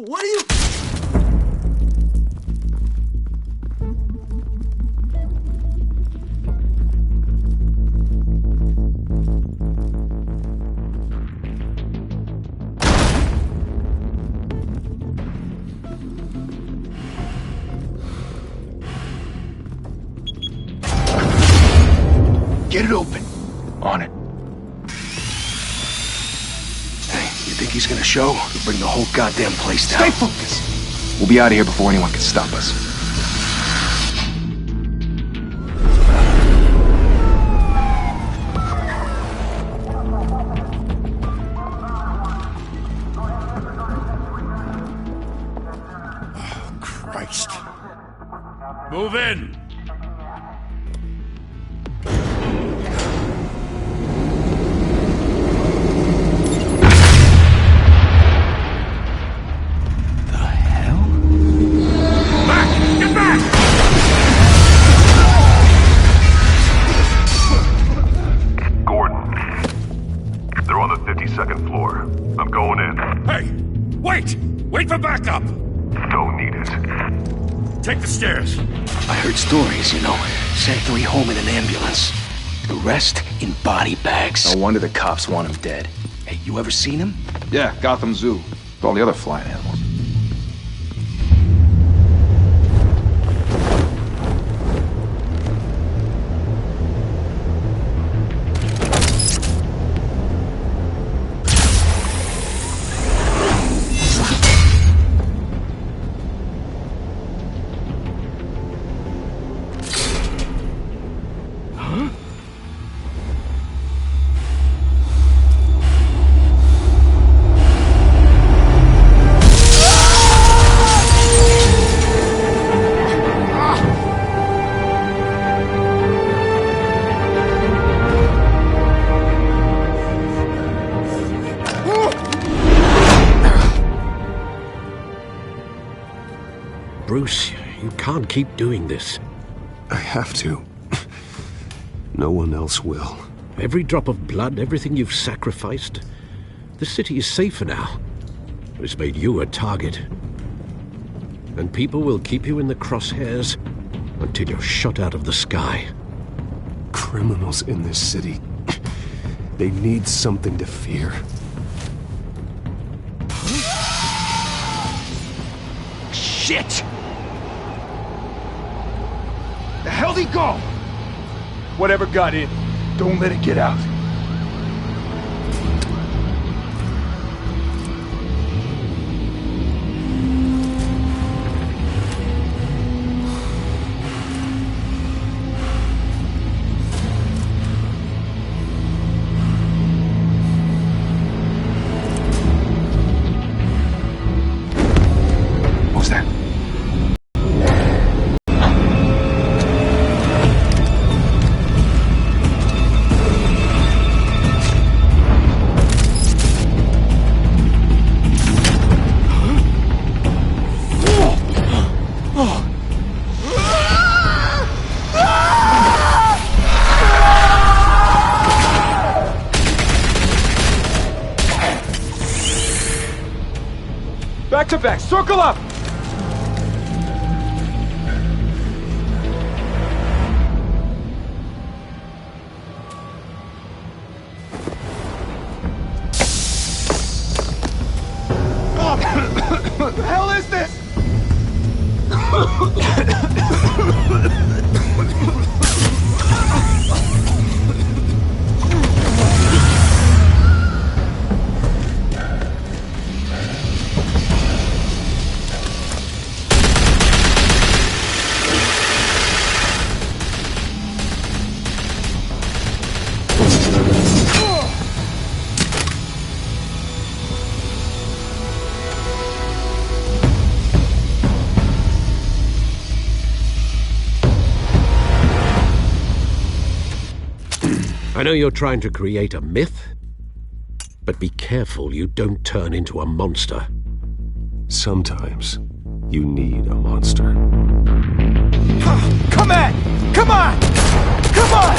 What are you... Get it open. On it. Hey, you think he's gonna show? He'll bring the whole goddamn place down. Stay focused. We'll be out of here before anyone can stop us. Oh, Christ. Move in! Second floor. I'm going in. Hey! Wait! Wait for backup! Don't need it. Take the stairs. I heard stories, you know. Sent 3 home in an ambulance. The rest in body bags. No wonder the cops want him dead. Hey, you ever seen him? Yeah, Gotham Zoo. With all the other flying animals. Bruce, you can't keep doing this. I have to. No one else will. Every drop of blood, everything you've sacrificed. The city is safer now. It's made you a target. And people will keep you in the crosshairs until you're shot out of the sky. Criminals in this city. They need something to fear. Shit! The hell'd he go? Whatever got in, don't let it get out. What's that? Back to back, circle up! What the hell is this? I know you're trying to create a myth, but be careful you don't turn into a monster. Sometimes you need a monster. Come on! Come on! Come on!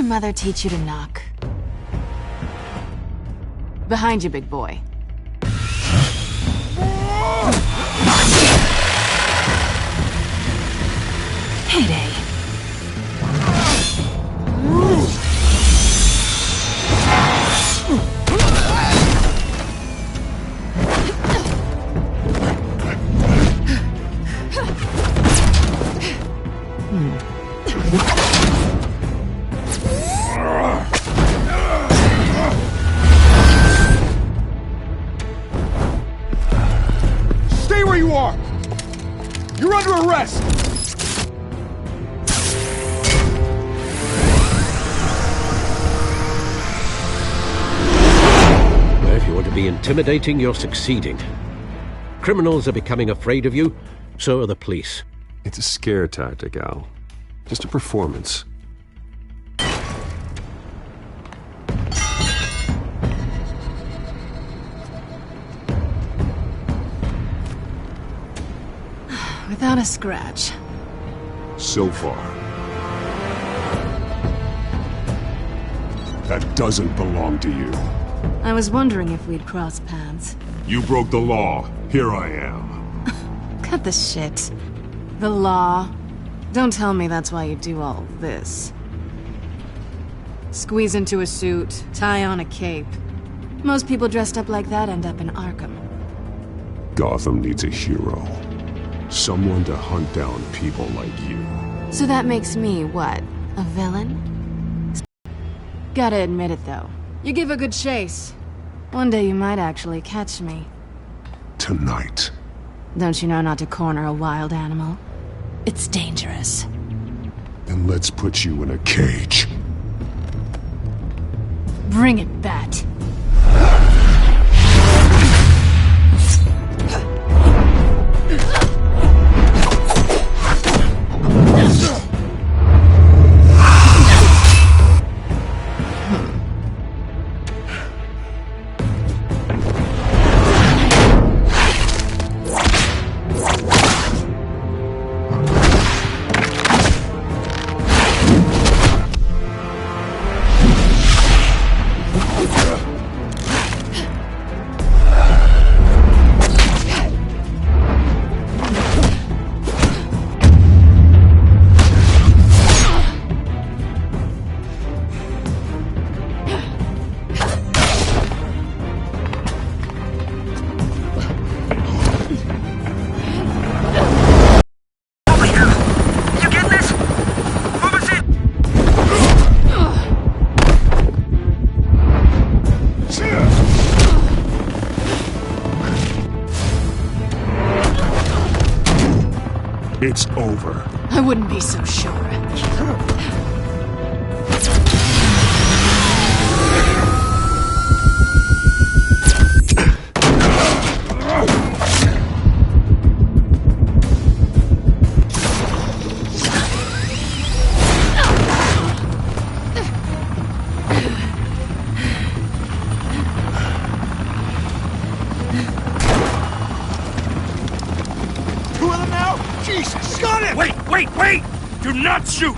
your mother teach you to knock? Behind you, big boy. Heyday. Stay where you are! You're under arrest! If you want to be intimidating, you're succeeding. Criminals are becoming afraid of you, so are the police. It's a scare tactic, Al. Just a performance. Without a scratch. So far. That doesn't belong to you. I was wondering if we'd cross paths. You broke the law. Here I am. Cut the shit. The law. Don't tell me that's why you do all this. Squeeze into a suit, tie on a cape. Most people dressed up like that end up in Arkham. Gotham needs a hero. Someone to hunt down people like you. So that makes me, what, a villain? Gotta admit it, though. You give a good chase. One day you might actually catch me. Tonight. Don't you know not to corner a wild animal? It's dangerous. Then let's put you in a cage. Bring it, Bat. It's over. I wouldn't be so sure. Two of them now? Jesus! Got it! Wait! Do not shoot!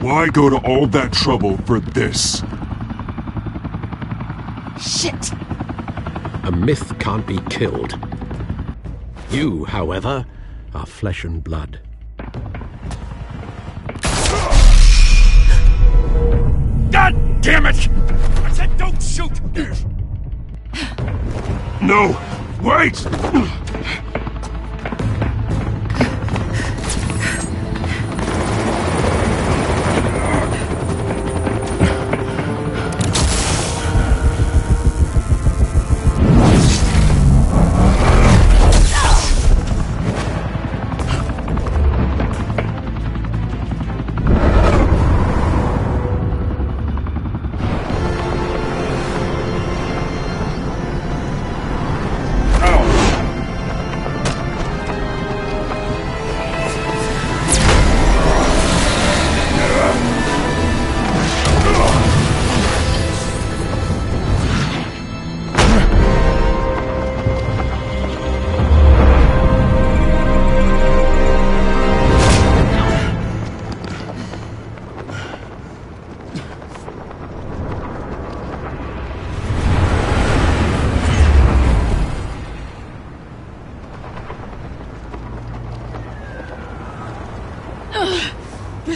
Why go to all that trouble for this? Shit! A myth can't be killed. You, however, are flesh and blood. God damn it! I said don't shoot! No! Wait!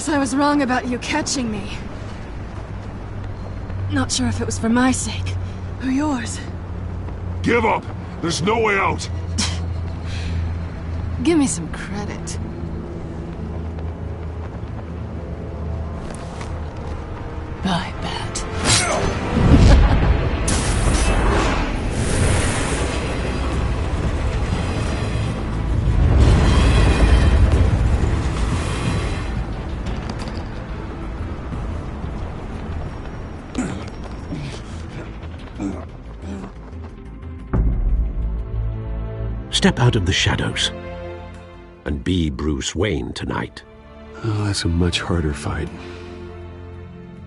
Guess I was wrong about you catching me. Not sure if it was for my sake, or yours. Give up! There's no way out! Give me some credit. I bet. Step out of the shadows and be Bruce Wayne tonight. Oh, that's a much harder fight.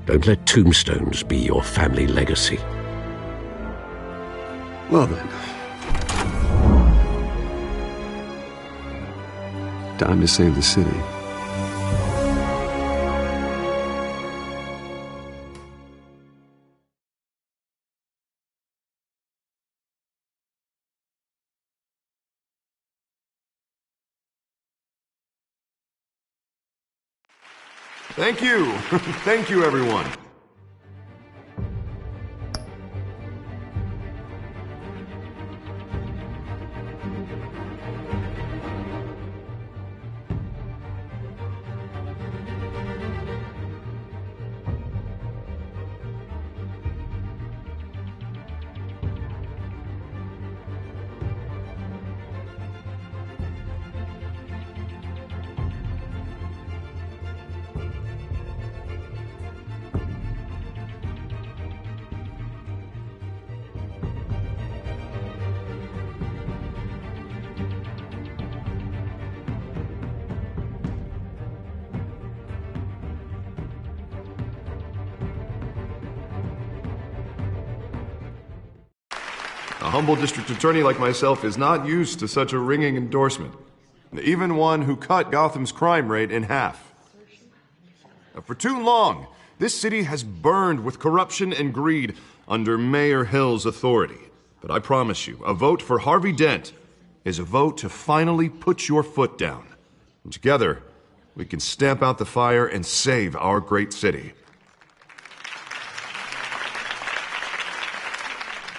Don't let tombstones be your family legacy. Well then. Time to save the city. Thank you. Thank you, everyone. A humble district attorney like myself is not used to such a ringing endorsement. Even one who cut Gotham's crime rate in half. For too long, this city has burned with corruption and greed under Mayor Hill's authority. But I promise you, a vote for Harvey Dent is a vote to finally put your foot down. And together, we can stamp out the fire and save our great city.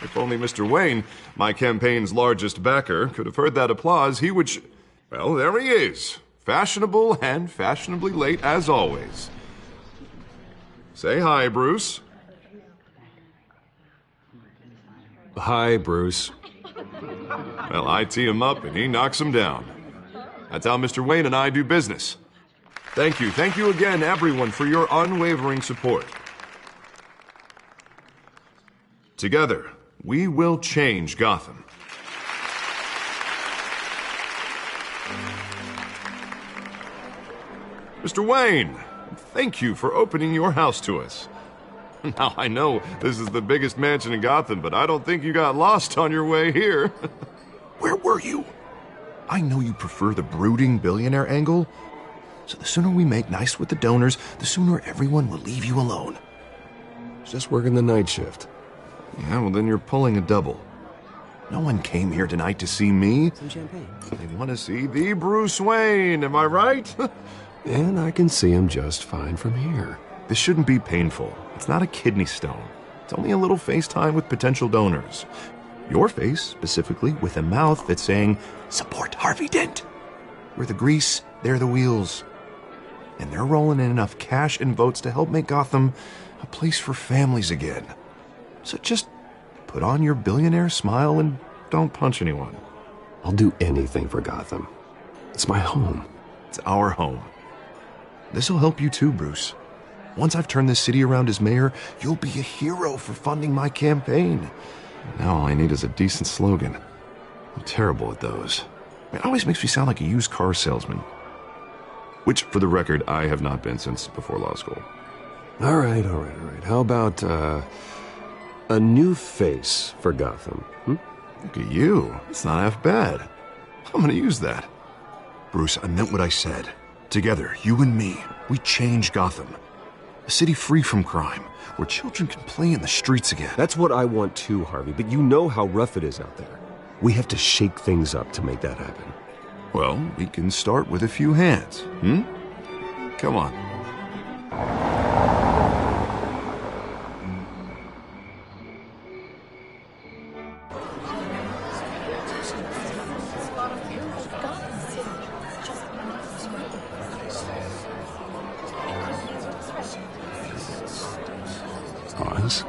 If only Mr. Wayne, my campaign's largest backer, could have heard that applause, he would well, there he is. Fashionable and fashionably late as always. Say hi, Bruce. Hi, Bruce. Well, I tee him up and he knocks him down. That's how Mr. Wayne and I do business. Thank you again, everyone, for your unwavering support. Together, we will change Gotham. Mr. Wayne, thank you for opening your house to us. Now, I know this is the biggest mansion in Gotham, but I don't think you got lost on your way here. Where were you? I know you prefer the brooding billionaire angle, so the sooner we make nice with the donors, the sooner everyone will leave you alone. Just working the night shift. Yeah, well, then you're pulling a double. No one came here tonight to see me. Some champagne. They want to see the Bruce Wayne, am I right? And I can see him just fine from here. This shouldn't be painful. It's not a kidney stone. It's only a little FaceTime with potential donors. Your face, specifically, with a mouth that's saying, support Harvey Dent. We're the grease, they're the wheels. And they're rolling in enough cash and votes to help make Gotham a place for families again. So just put on your billionaire smile and don't punch anyone. I'll do anything for Gotham. It's my home. It's our home. This'll help you too, Bruce. Once I've turned this city around as mayor, you'll be a hero for funding my campaign. Now all I need is a decent slogan. I'm terrible at those. It always makes me sound like a used car salesman. Which, for the record, I have not been since before law school. All right. How about, a new face for Gotham? Look at you. It's not half bad. I'm gonna use that. Bruce, I meant what I said. Together, you and me, we change Gotham. A city free from crime, where children can play in the streets again. That's what I want too, Harvey, but you know how rough it is out there. We have to shake things up to make that happen. Well, we can start with a few hands, Come on. Hans?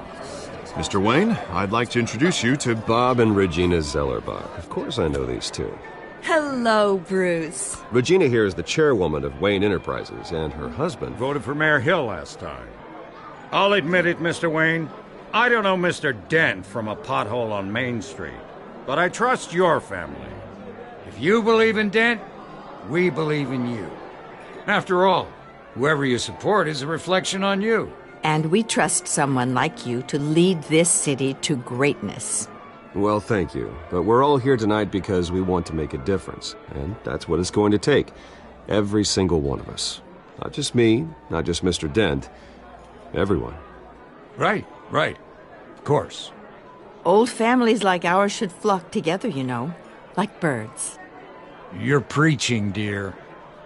Mr. Wayne, I'd like to introduce you to Bob and Regina Zellerbach. Of course I know these two. Hello, Bruce. Regina here is the chairwoman of Wayne Enterprises, and her husband... Voted for Mayor Hill last time. I'll admit it, Mr. Wayne. I don't know Mr. Dent from a pothole on Main Street, but I trust your family. If you believe in Dent, we believe in you. After all, whoever you support is a reflection on you. And we trust someone like you to lead this city to greatness. Well, thank you. But we're all here tonight because we want to make a difference. And that's what it's going to take. Every single one of us. Not just me, not just Mr. Dent. Everyone. Right. Of course. Old families like ours should flock together, you know. Like birds. You're preaching, dear.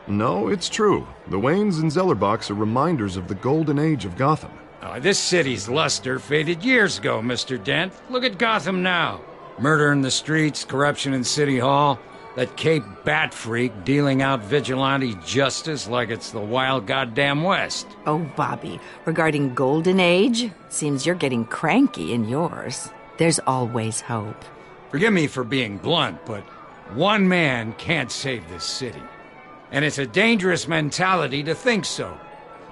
No, it's true. The Waynes and Zellerbachs are reminders of the golden age of Gotham. This city's luster faded years ago, Mr. Dent. Look at Gotham now. Murder in the streets, corruption in City Hall, that Cape Bat freak dealing out vigilante justice like it's the wild goddamn West. Oh, Bobby, regarding Golden Age, seems you're getting cranky in yours. There's always hope. Forgive me for being blunt, but one man can't save this city. And it's a dangerous mentality to think so.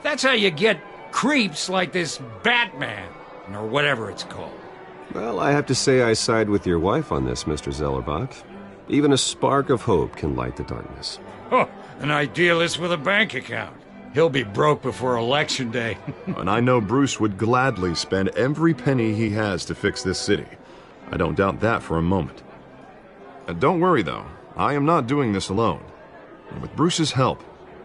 That's how you get creeps like this Batman, or whatever it's called. Well, I have to say I side with your wife on this, Mr. Zellerbach. Even a spark of hope can light the darkness. Oh, an idealist with a bank account. He'll be broke before Election Day. And I know Bruce would gladly spend every penny he has to fix this city. I don't doubt that for a moment. Don't worry, though. I am not doing this alone. And with Bruce's help,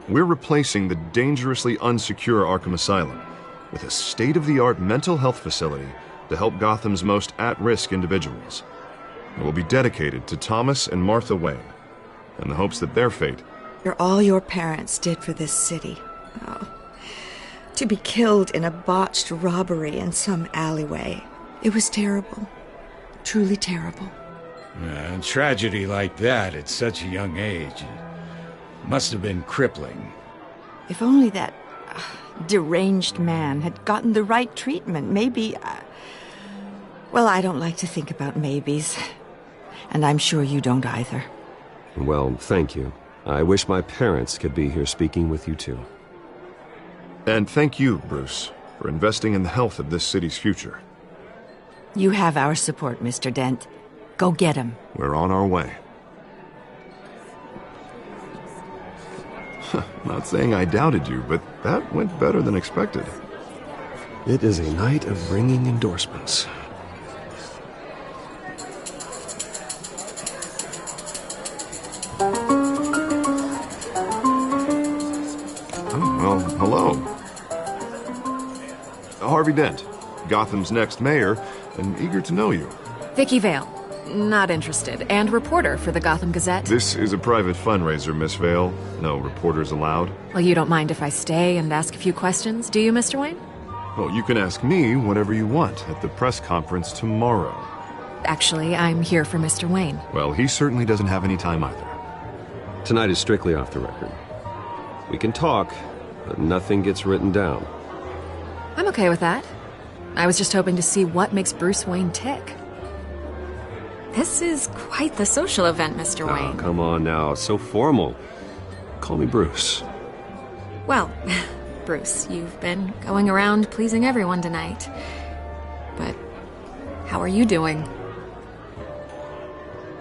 we're replacing the dangerously unsecure Arkham Asylum with a state-of-the-art mental health facility to help Gotham's most at-risk individuals. It will be dedicated to Thomas and Martha Wayne, in the hopes that their fate... All your parents did for this city. Oh. To be killed in a botched robbery in some alleyway. It was terrible. Truly terrible. A tragedy like that at such a young age must have been crippling. If only that deranged man had gotten the right treatment, maybe... Well, I don't like to think about maybes. And I'm sure you don't either. Well, thank you. I wish my parents could be here speaking with you, too. And thank you, Bruce, for investing in the health of this city's future. You have our support, Mr. Dent. Go get him. We're on our way. Not saying I doubted you, but that went better than expected. It is a night of ringing endorsements. Well, hello. Harvey Dent, Gotham's next mayor, and eager to know you. Vicky Vale. Not interested. And reporter for the Gotham Gazette. This is a private fundraiser, Miss Vale. No reporters allowed. Well, you don't mind if I stay and ask a few questions, do you, Mr. Wayne? Well, you can ask me whatever you want at the press conference tomorrow. Actually, I'm here for Mr. Wayne. Well, he certainly doesn't have any time either. Tonight is strictly off the record. We can talk, but nothing gets written down. I'm okay with that. I was just hoping to see what makes Bruce Wayne tick. This is quite the social event, Mr. Wayne. Oh, come on now. It's so formal. Call me Bruce. Well, Bruce, you've been going around pleasing everyone tonight. But how are you doing?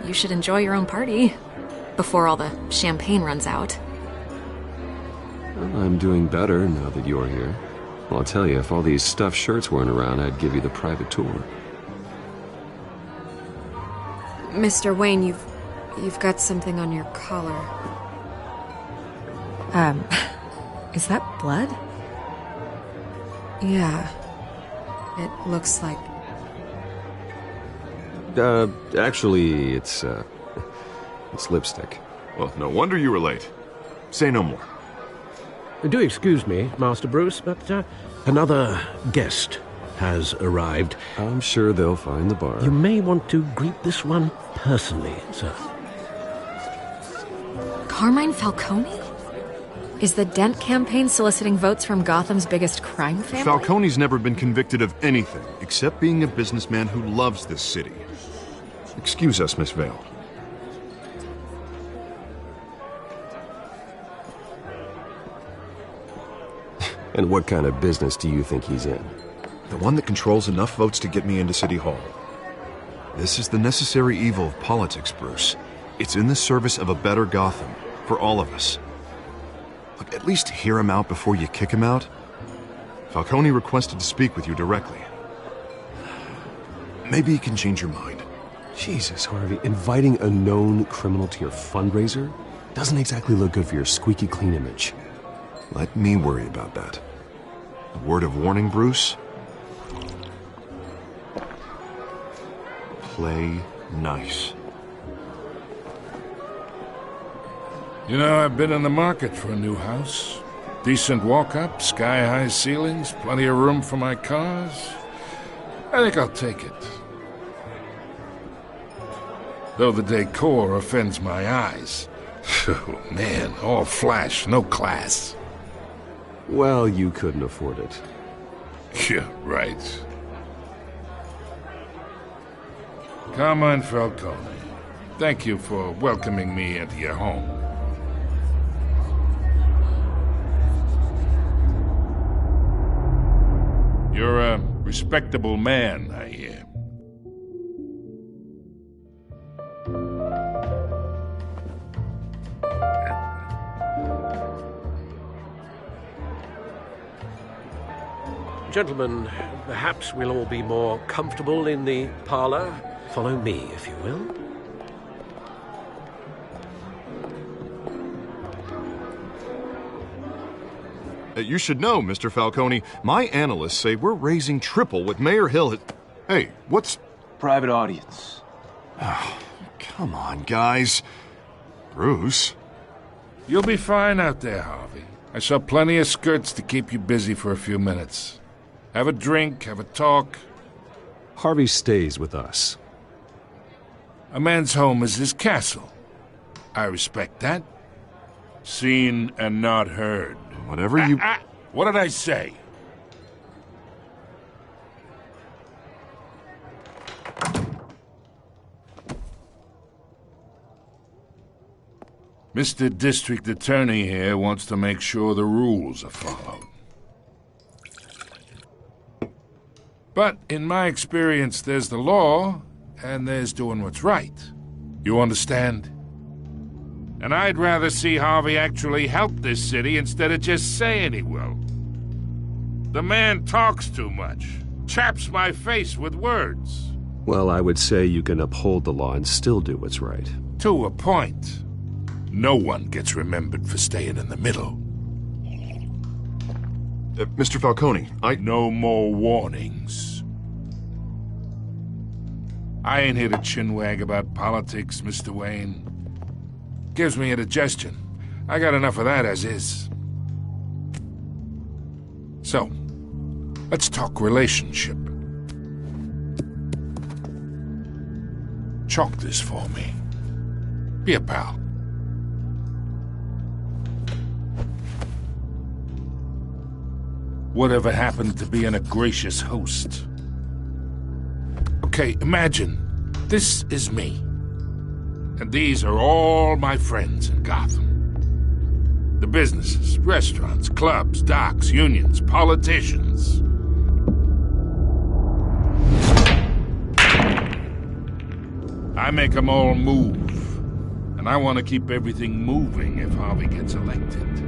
You should enjoy your own party before all the champagne runs out. Well, I'm doing better now that you're here. Well, I'll tell you, if all these stuffed shirts weren't around, I'd give you the private tour. Mr. Wayne, you've got something on your collar. Is that blood? Yeah. It looks like... Actually, it's lipstick. Well, no wonder you were late. Say no more. Do excuse me, Master Bruce, but another guest has arrived. I'm sure they'll find the bar. You may want to greet this one personally, sir. Carmine Falcone? Is the Dent campaign soliciting votes from Gotham's biggest crime family? Falcone's never been convicted of anything except being a businessman who loves this city. Excuse us, Miss Vale. And what kind of business do you think he's in? The one that controls enough votes to get me into City Hall. This is the necessary evil of politics, Bruce. It's in the service of a better Gotham, for all of us. Look, at least hear him out before you kick him out. Falcone requested to speak with you directly. Maybe he can change your mind. Jesus, Harvey, inviting a known criminal to your fundraiser doesn't exactly look good for your squeaky clean image. Let me worry about that. A word of warning, Bruce? Play nice. You know, I've been in the market for a new house. Decent walk-up, sky-high ceilings, plenty of room for my cars. I think I'll take it. Though the decor offends my eyes. Oh, man, all flash, no class. Well, you couldn't afford it. Yeah, right. Carmine Falcone, thank you for welcoming me into your home. You're a respectable man, I hear. Gentlemen, perhaps we'll all be more comfortable in the parlor. Follow me, if you will. You should know, Mr. Falcone, my analysts say we're raising triple what Mayor Hill has... Hey, what's... Private audience. Oh, come on, guys. Bruce? You'll be fine out there, Harvey. I saw plenty of skirts to keep you busy for a few minutes. Have a drink, have a talk. Harvey stays with us. A man's home is his castle. I respect that. Seen and not heard. Whatever you... What did I say? Mr. District Attorney here wants to make sure the rules are followed. But in my experience, there's the law, and there's doing what's right. You understand? And I'd rather see Harvey actually help this city instead of just saying he will. The man talks too much, chaps my face with words. Well, I would say you can uphold the law and still do what's right. To a point. No one gets remembered for staying in the middle. Mr. Falcone, No more warnings. I ain't here to chinwag about politics, Mr. Wayne. Gives me indigestion. I got enough of that as is. So, let's talk relationship. Chalk this for me. Be a pal. Whatever happened to being a gracious host? Okay, imagine this is me. And these are all my friends in Gotham. The businesses, restaurants, clubs, docks, unions, politicians. I make them all move. And I want to keep everything moving if Harvey gets elected.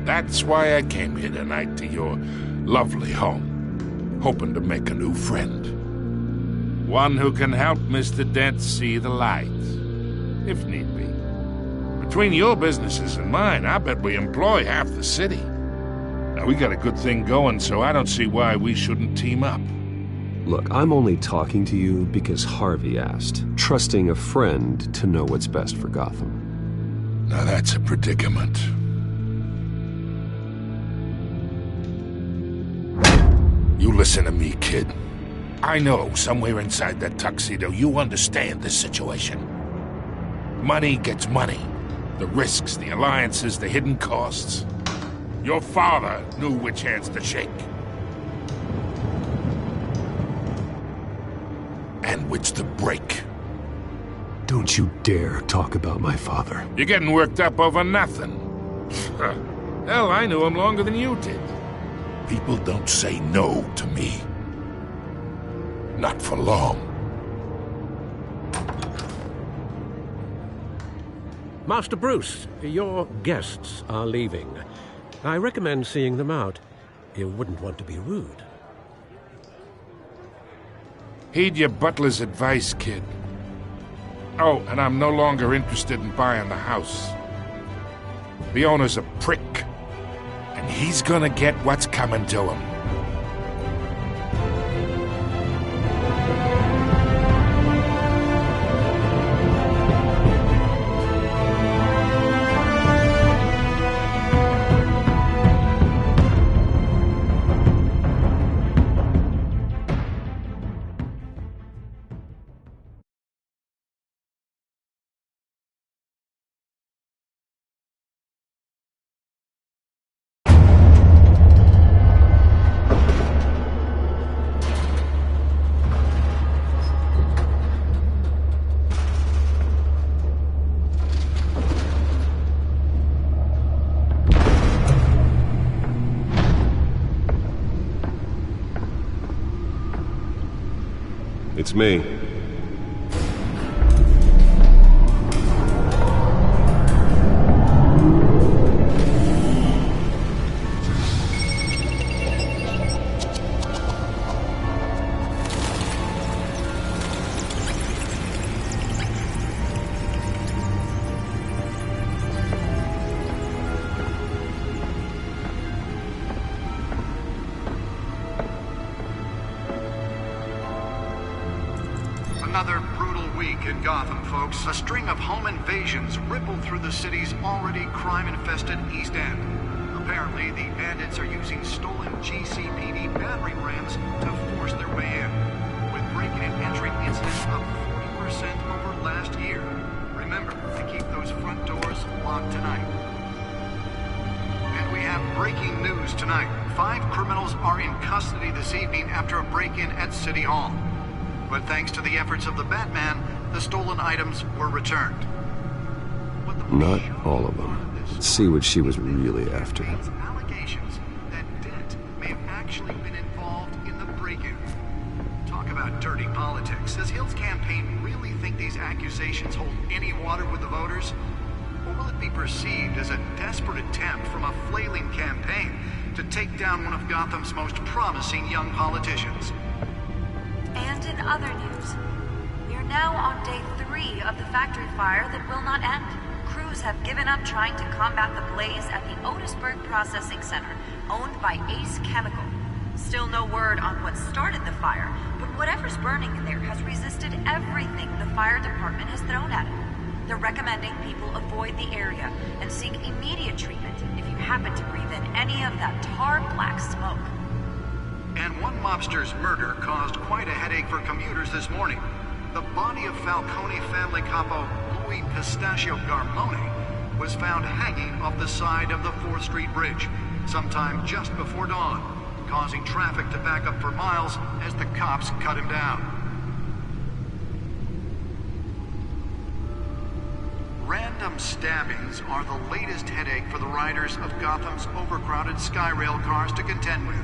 That's why I came here tonight to your lovely home, hoping to make a new friend. One who can help Mr. Dent see the light, if need be. Between your businesses and mine, I bet we employ half the city. Now, we got a good thing going, so I don't see why we shouldn't team up. Look, I'm only talking to you because Harvey asked, trusting a friend to know what's best for Gotham. Now that's a predicament. You listen to me, kid. I know somewhere inside that tuxedo you understand this situation. Money gets money. The risks, the alliances, the hidden costs. Your father knew which hands to shake. And which to break. Don't you dare talk about my father. You're getting worked up over nothing. Hell, I knew him longer than you did. People don't say no to me. Not for long. Master Bruce, your guests are leaving. I recommend seeing them out. You wouldn't want to be rude. Heed your butler's advice, kid. Oh, and I'm no longer interested in buying the house. The owner's a prick, and he's gonna get what's coming to him. It's me. Another brutal week in Gotham, folks. A string of home invasions rippled through the city's already crime-infested East End. Apparently, the bandits are using stolen GCPD battering rams to force their way in, with breaking and entering incidents up 40% over last year. Remember to keep those front doors locked tonight. And we have breaking news tonight. 5 criminals are in custody this evening after a break-in at City Hall. But thanks to the efforts of the Batman, the stolen items were returned. Not all of them. Let's see what she was really after. Allegations that Dent may have actually been involved in the break-in. Talk about dirty politics. Does Hill's campaign really think these accusations hold any water with the voters? Or will it be perceived as a desperate attempt from a flailing campaign to take down one of Gotham's most promising young politicians? And in other news, we're now on day 3 of the factory fire that will not end. Crews have given up trying to combat the blaze at the Otisburg Processing Center, owned by Ace Chemical. Still no word on what started the fire, but whatever's burning in there has resisted everything the fire department has thrown at it. They're recommending people avoid the area and seek immediate treatment if you happen to breathe in any of that tar black smoke. And one mobster's murder caused quite a headache for commuters this morning. The body of Falcone family capo Louis Pistachio Garmone was found hanging off the side of the 4th Street Bridge sometime just before dawn, causing traffic to back up for miles as the cops cut him down. Random stabbings are the latest headache for the riders of Gotham's overcrowded Skyrail cars to contend with.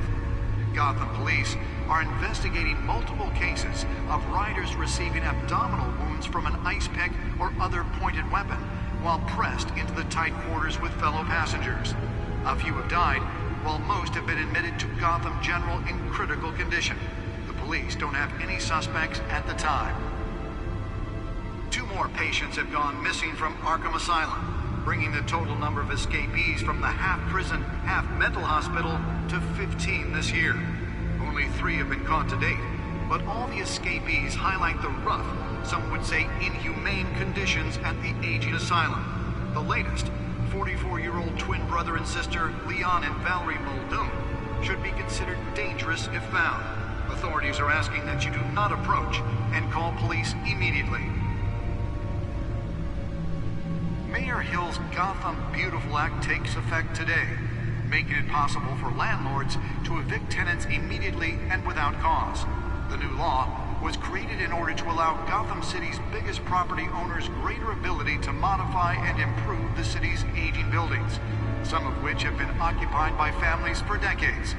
Gotham police are investigating multiple cases of riders receiving abdominal wounds from an ice pick or other pointed weapon while pressed into the tight quarters with fellow passengers. A few have died, while most have been admitted to Gotham General in critical condition. The police don't have any suspects at the time. 2 more patients have gone missing from Arkham Asylum, bringing the total number of escapees from the half-prison, half-mental hospital to 15 this year. Only 3 have been caught to date, but all the escapees highlight the rough, some would say inhumane conditions at the aging asylum. The latest, 44-year-old twin brother and sister Leon and Valerie Muldoon, should be considered dangerous if found. Authorities are asking that you do not approach and call police immediately. Mayor Hill's Gotham Beautiful Act takes effect today, making it possible for landlords to evict tenants immediately and without cause. The new law was created in order to allow Gotham City's biggest property owners greater ability to modify and improve the city's aging buildings, some of which have been occupied by families for decades.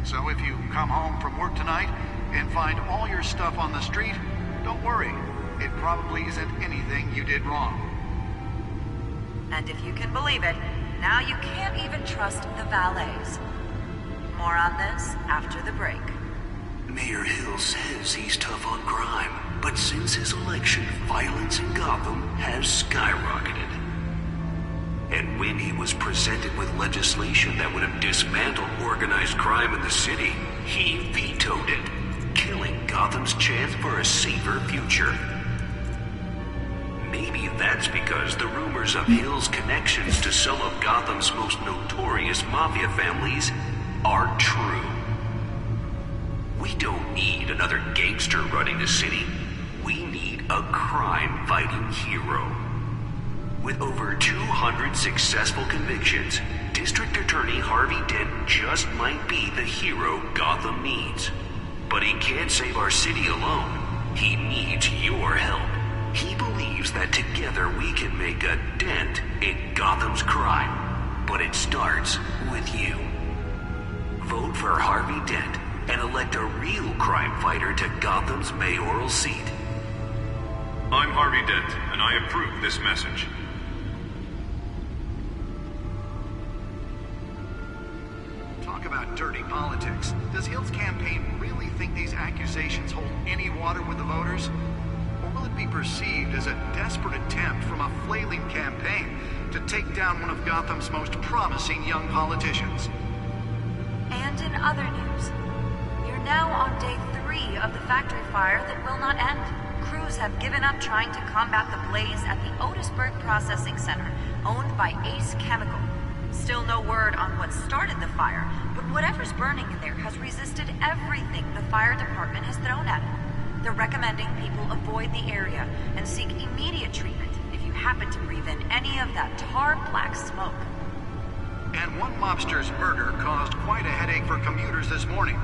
So if you come home from work tonight and find all your stuff on the street, don't worry. It probably isn't anything you did wrong. And if you can believe it, now you can't even trust the valets. More on this after the break. Mayor Hill says he's tough on crime, but since his election, violence in Gotham has skyrocketed. And when he was presented with legislation that would have dismantled organized crime in the city, he vetoed it, killing Gotham's chance for a safer future. Maybe that's because the rumors of Hill's connections to some of Gotham's most notorious mafia families are true. We don't need another gangster running the city. We need a crime-fighting hero. With over 200 successful convictions, District Attorney Harvey Dent just might be the hero Gotham needs. But he can't save our city alone. He needs your help. He believes that together we can make a dent in Gotham's crime. But it starts with you. Vote for Harvey Dent and elect a real crime fighter to Gotham's mayoral seat. I'm Harvey Dent, and I approve this message. Talk about dirty politics. Does Hill's campaign really think these accusations hold any water with the voters? Or will it be perceived as a desperate attempt from a flailing campaign to take down one of Gotham's most promising young politicians? And in other news, we're now on day 3 of the factory fire that will not end. Crews have given up trying to combat the blaze at the Otisburg Processing Center, owned by Ace Chemical. Still no word on what started the fire, but whatever's burning in there has resisted everything the fire department has thrown at it. They're recommending people avoid the area and seek immediate treatment if you happen to breathe in any of that tar black smoke. And one mobster's murder caused quite a headache for commuters this morning.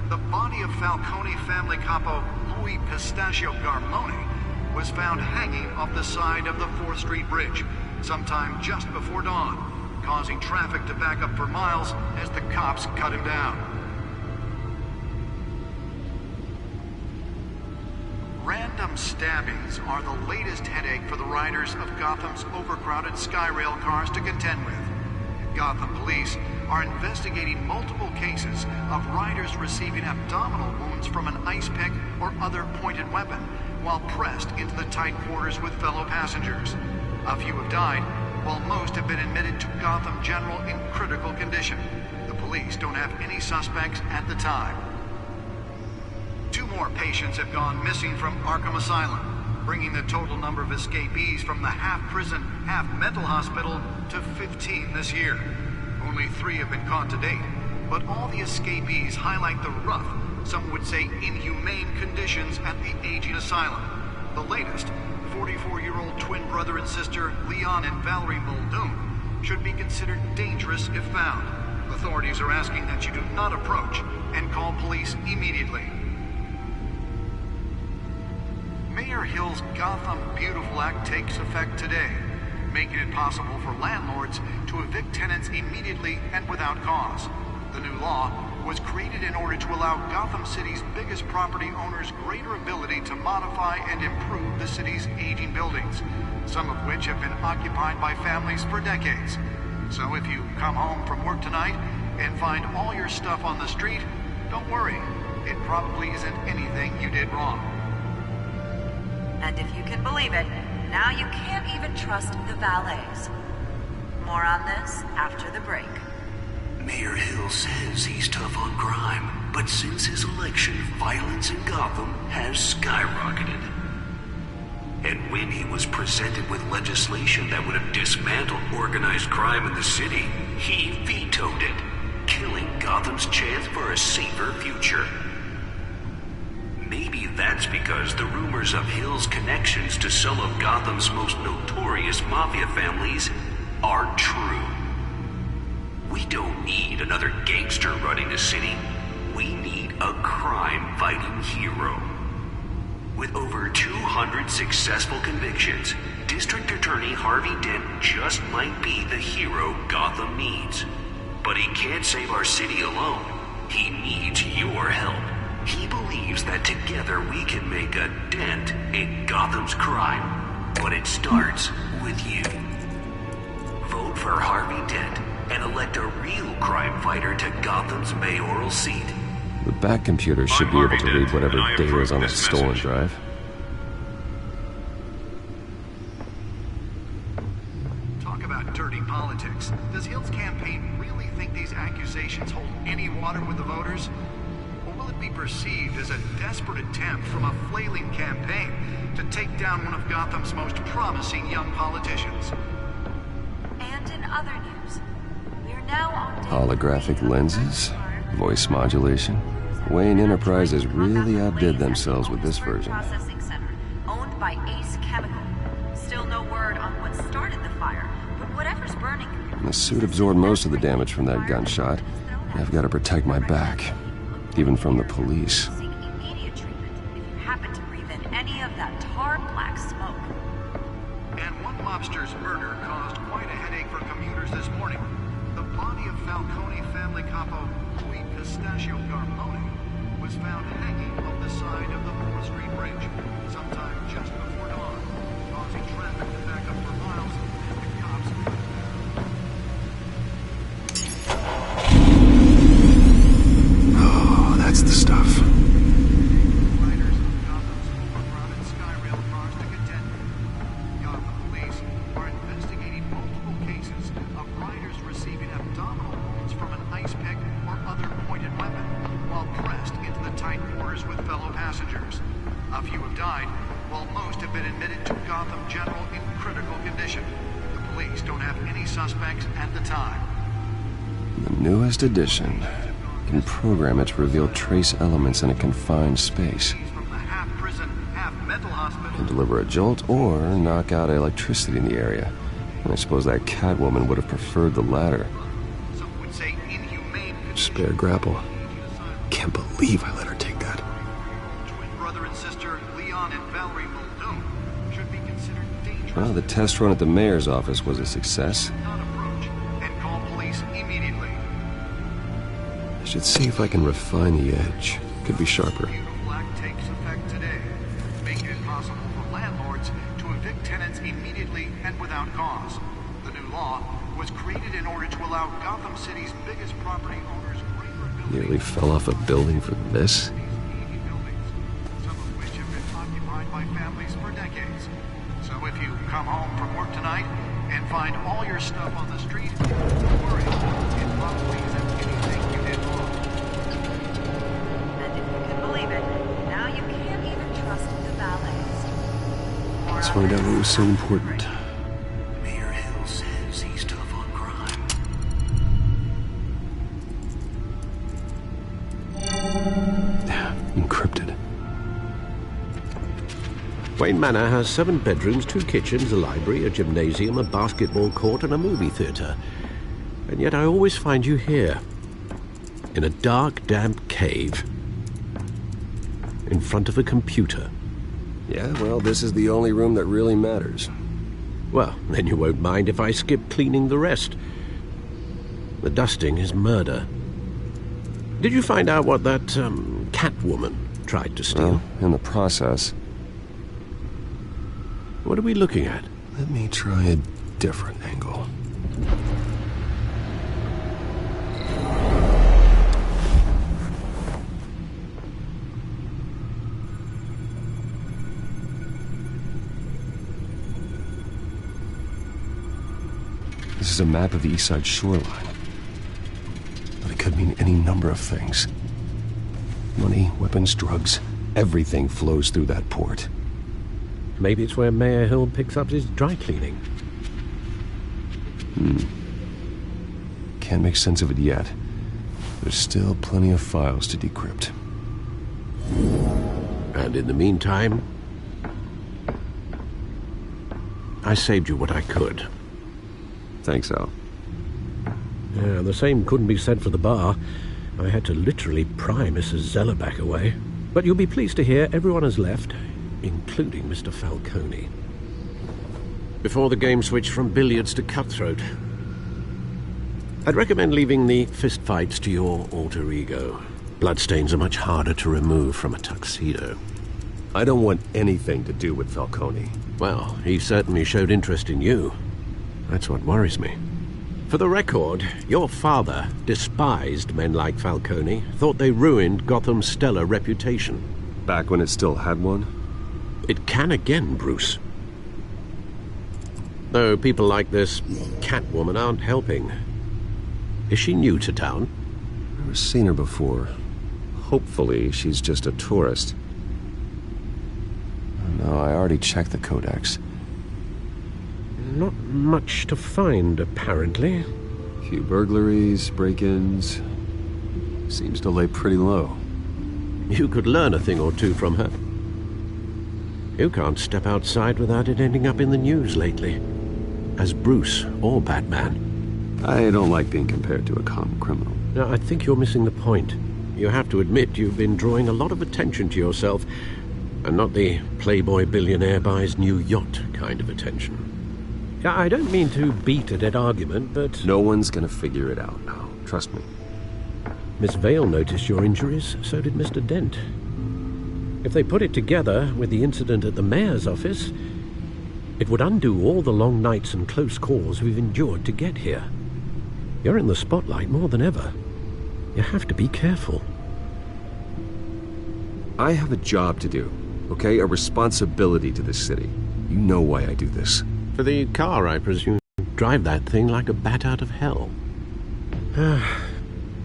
The body of Falcone family capo Louis Pistachio Garmone was found hanging off the side of the 4th Street Bridge sometime just before dawn, causing traffic to back up for miles as the cops cut him down. Random stabbings are the latest headache for the riders of Gotham's overcrowded Skyrail cars to contend with. Gotham police are investigating multiple cases of riders receiving abdominal wounds from an ice pick or other pointed weapon while pressed into the tight quarters with fellow passengers. A few have died, while most have been admitted to Gotham General in critical condition. The police don't have any suspects at the time. 2 more patients have gone missing from Arkham Asylum, bringing the total number of escapees from the half-prison, half-mental hospital to 15 this year. Only 3 have been caught to date, but all the escapees highlight the rough, some would say inhumane conditions at the aging asylum. The latest, 44-year-old twin brother and sister Leon and Valerie Muldoon, should be considered dangerous if found. Authorities are asking that you do not approach and call police immediately. Mayor Hill's Gotham Beautiful Act takes effect today, making it possible for landlords to evict tenants immediately and without cause. The new law was created in order to allow Gotham City's biggest property owners greater ability to modify and improve the city's aging buildings, some of which have been occupied by families for decades. So if you come home from work tonight and find all your stuff on the street, don't worry. It probably isn't anything you did wrong. And if you can believe it, now you can't even trust the valets. More on this after the break. Mayor Hill says he's tough on crime, but since his election, violence in Gotham has skyrocketed. And when he was presented with legislation that would have dismantled organized crime in the city, he vetoed it, killing Gotham's chance for a safer future. Maybe that's because the rumors of Hill's connections to some of Gotham's most notorious mafia families are true. We don't need another gangster running the city. We need a crime-fighting hero. With over 200 successful convictions, District Attorney Harvey Dent just might be the hero Gotham needs. But he can't save our city alone. He needs your help. He believes that together we can make a dent in Gotham's crime. But it starts with you. Vote for Harvey Dent and elect a real crime fighter to Gotham's mayoral seat. The back computer should be able to read whatever data is on that stolen drive. Talk about dirty politics. Does Hill's campaign really think these accusations hold any water with the voters? Or will it be perceived as a desperate attempt from a flailing campaign to take down one of Gotham's most promising young politicians? And in other news, we're now on Holographic lenses? Voice modulation? Wayne Enterprises really outdid themselves with this version. Processing center, owned by Ace Chemical. Still no word on what started the fire, but whatever's burning. The suit absorbed most of the damage from that gunshot. I've got to protect my back, even from the police. Seek immediate treatment if you happen to breathe in any of that tar black smoke. And one lobster's murder caused quite a headache for commuters this morning. The body of Falcone family capo Louis Pistachio Garmone was found hanging on the side of the 4th Street Bridge sometime just before dawn, causing traffic to back up for miles and the cops. Oh, that's the stuff. Riders of Gotham's overcrowded Skyrail cars to contend with. Gotham police are investigating multiple cases of riders receiving abdominal wounds from an ice pick or other pointed weapon while pressed into the tight quarters with fellow passengers. A few have died, while most have been admitted to Gotham General in critical condition. The police don't have any suspects at the time. The newest edition can program it to reveal trace elements in a confined space. From the half-prison, half-mental hospital. Can deliver a jolt or knock out electricity in the area. And I suppose that Catwoman would have preferred the latter. Some would say inhumane. Spare grapple. Can't believe I let her take that. Twin brother and sister Leon and Valerie Muldoon should be considered dangerous. Well, the test run at the mayor's office was a success. Not approach and call police immediately. I should see if I can refine the edge. Could be sharper. Bugle Black takes effect today, making it possible for landlords to evict tenants immediately and without cause. The new law was created in order to allow Gotham City's biggest property owners greater ability. Nearly fell off a building for this. These 80 buildings, some of which have been occupied by families for decades. So if you come home from work tonight and find all your stuff on the street, don't worry. It probably isn't anything you did wrong. And if you can believe it, now you can't even trust the valets. Let's find out what was so important. Mayor Hill says he's tough on crime. Encrypted. Wayne Manor has 7 bedrooms, 2 kitchens, a library, a gymnasium, a basketball court, and a movie theatre. And yet I always find you here, in a dark, damp cave, in front of a computer. Yeah, well, this is the only room that really matters. Well, then you won't mind if I skip cleaning the rest. The dusting is murder. Did you find out what that, Catwoman tried to steal? Well, in the process. What are we looking at? Let me try a different angle. This is a map of the East Side shoreline. But it could mean any number of things. Money, weapons, drugs, everything flows through that port. Maybe it's where Mayor Hill picks up his dry cleaning. Can't make sense of it yet. There's still plenty of files to decrypt. And in the meantime, I saved you what I could. Thanks, Al. Yeah, the same couldn't be said for the bar. I had to literally pry Mrs. Zellerback away. But you'll be pleased to hear everyone has left, including Mr. Falcone. Before the game switched from billiards to cutthroat. I'd recommend leaving the fistfights to your alter ego. Bloodstains are much harder to remove from a tuxedo. I don't want anything to do with Falcone. Well, he certainly showed interest in you. That's what worries me. For the record, your father despised men like Falcone, thought they ruined Gotham's stellar reputation. Back when it still had one? It can again, Bruce. Though people like this Catwoman aren't helping. Is she new to town? Never seen her before. Hopefully, she's just a tourist. No, I already checked the codex. Not much to find, apparently. Few burglaries, break-ins. Seems to lay pretty low. You could learn a thing or two from her. You can't step outside without it ending up in the news lately. As Bruce or Batman. I don't like being compared to a common criminal. No, I think you're missing the point. You have to admit you've been drawing a lot of attention to yourself, and not the playboy billionaire buys new yacht kind of attention. I don't mean to beat a dead argument, but... No one's gonna figure it out now. Trust me. Miss Vale noticed your injuries, so did Mr. Dent. If they put it together with the incident at the mayor's office, it would undo all the long nights and close calls we've endured to get here. You're in the spotlight more than ever. You have to be careful. I have a job to do, okay? A responsibility to this city. You know why I do this. For the car, I presume. Drive that thing like a bat out of hell.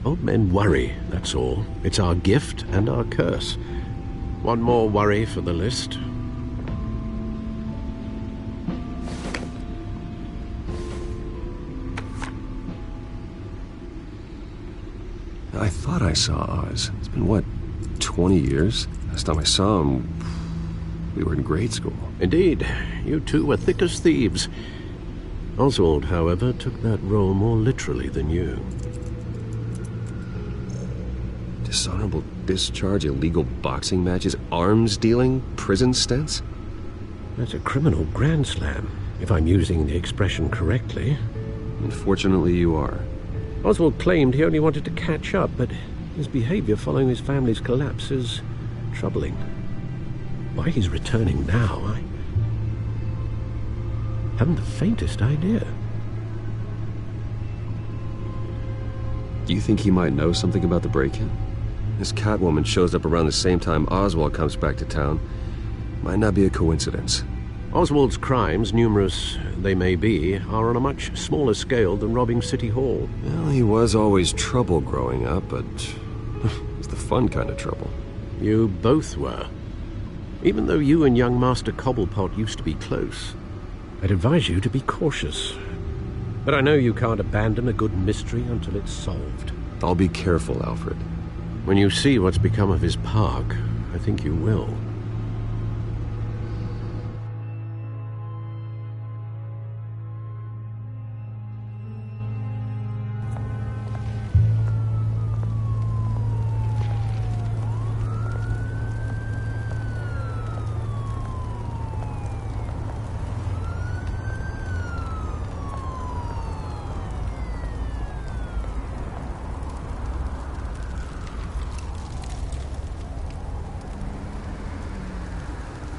Old men worry, that's all. It's our gift and our curse. One more worry for the list. I thought I saw Oz. It's been, what, 20 years? Last time I saw him, we were in grade school. Indeed. You two were thick as thieves. Oswald, however, took that role more literally than you. Dishonorable discharge, illegal boxing matches, arms dealing, prison stints? That's a criminal grand slam, if I'm using the expression correctly. Unfortunately, you are. Oswald claimed he only wanted to catch up, but his behavior following his family's collapse is troubling. Why he's returning now, I haven't the faintest idea. Do you think he might know something about the break-in? This Catwoman shows up around the same time Oswald comes back to town. Might not be a coincidence. Oswald's crimes, numerous they may be, are on a much smaller scale than robbing City Hall. Well, he was always trouble growing up, but it's the fun kind of trouble. You both were. Even though you and young Master Cobblepot used to be close, I'd advise you to be cautious. But I know you can't abandon a good mystery until it's solved. I'll be careful, Alfred. When you see what's become of his park, I think you will.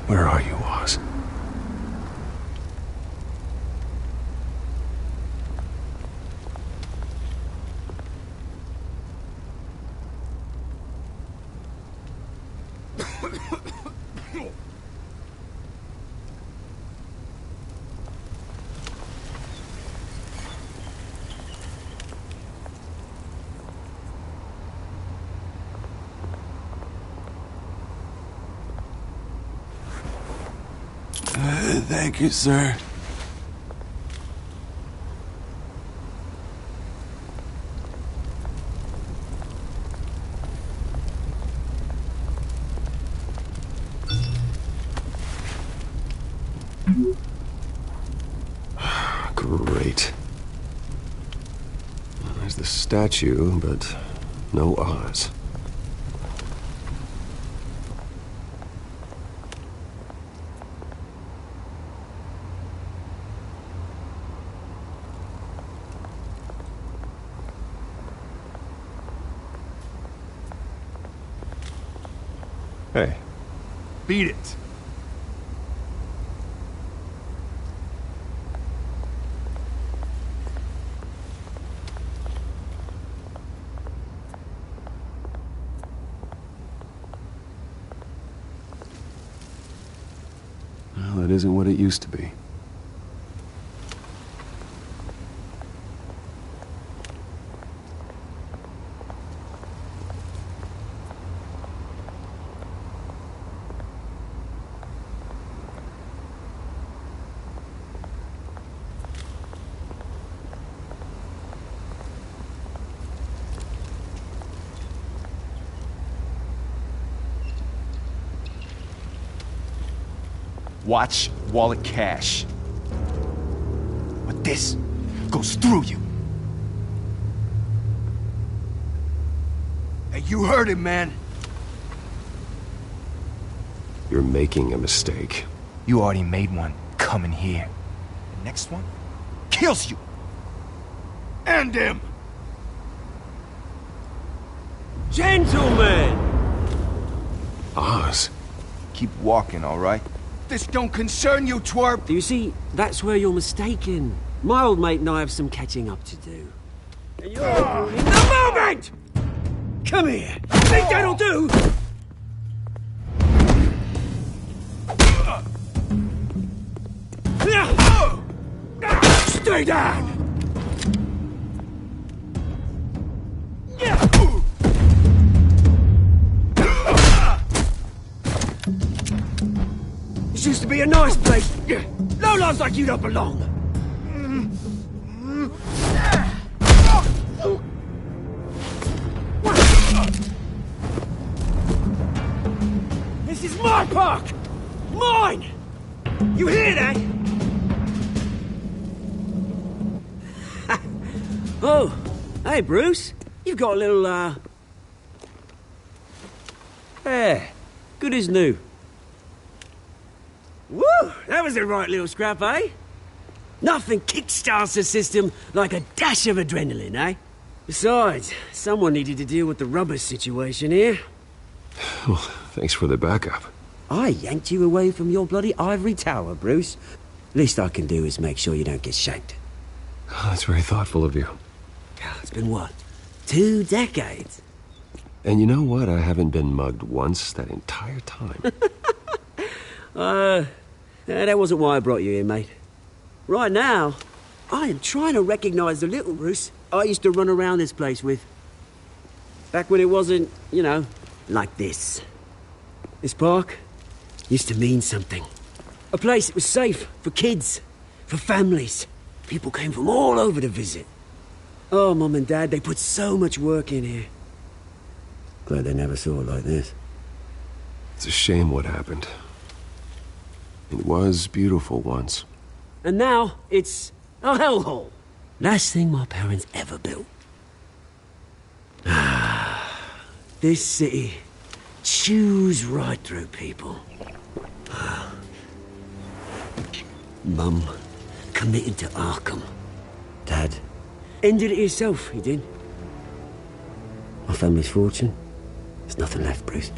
Where are you, Oz? Thank you, sir. Great. There's the statue, but no Oz. Hey. Beat it. Well, it isn't what it used to be. Watch wallet cash. But this goes through you. Hey, you heard him, man. You're making a mistake. You already made one coming here. The next one kills you. And him. Gentlemen! Oz. Keep walking, all right? This don't concern you, twerp! Do you see, that's where you're mistaken. My old mate and I have some catching up to do. And you're ruining the moment! Come here! Think that'll do? Stay down! This used to be a nice place. Lowlifes like you don't belong. This is my park! Mine! You hear that? Oh, hey Bruce. You've got a little, Yeah, good as new. Woo! That was a right little scrap, eh? Nothing kickstarts the system like a dash of adrenaline, eh? Besides, someone needed to deal with the rubber situation here. Well, thanks for the backup. I yanked you away from your bloody ivory tower, Bruce. Least I can do is make sure you don't get shanked. Oh, that's very thoughtful of you. It's been what? 2 decades? And you know what? I haven't been mugged once that entire time. That wasn't why I brought you here, mate. Right now, I am trying to recognize the little Bruce I used to run around this place with. Back when it wasn't, you know, like this. This park used to mean something. A place that was safe for kids, for families. People came from all over to visit. Oh, Mum and Dad, they put so much work in here. Glad they never saw it like this. It's a shame what happened. It was beautiful once. And now, it's a hellhole. Last thing my parents ever built. This city chews right through people. Mum committed to Arkham. Dad ended it himself, he did. My family's fortune, there's nothing left, Bruce.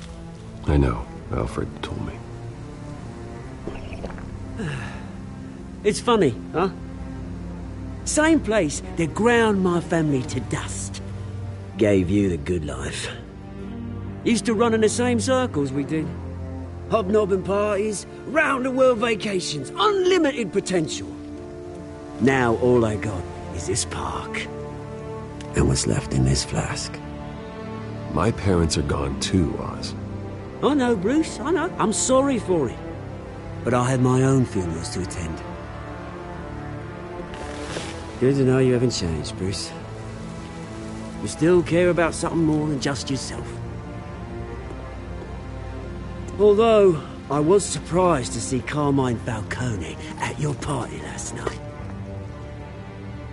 I know. Alfred told me. It's funny, huh? Same place that ground my family to dust. Gave you the good life. Used to run in the same circles we did. Hobnobbing parties, round-the-world vacations, unlimited potential. Now all I got is this park. And what's left in this flask. My parents are gone too, Oz. I know, Bruce, I know. I'm sorry for it. But I have my own funerals to attend. Good to know you haven't changed, Bruce. You still care about something more than just yourself. Although, I was surprised to see Carmine Falcone at your party last night.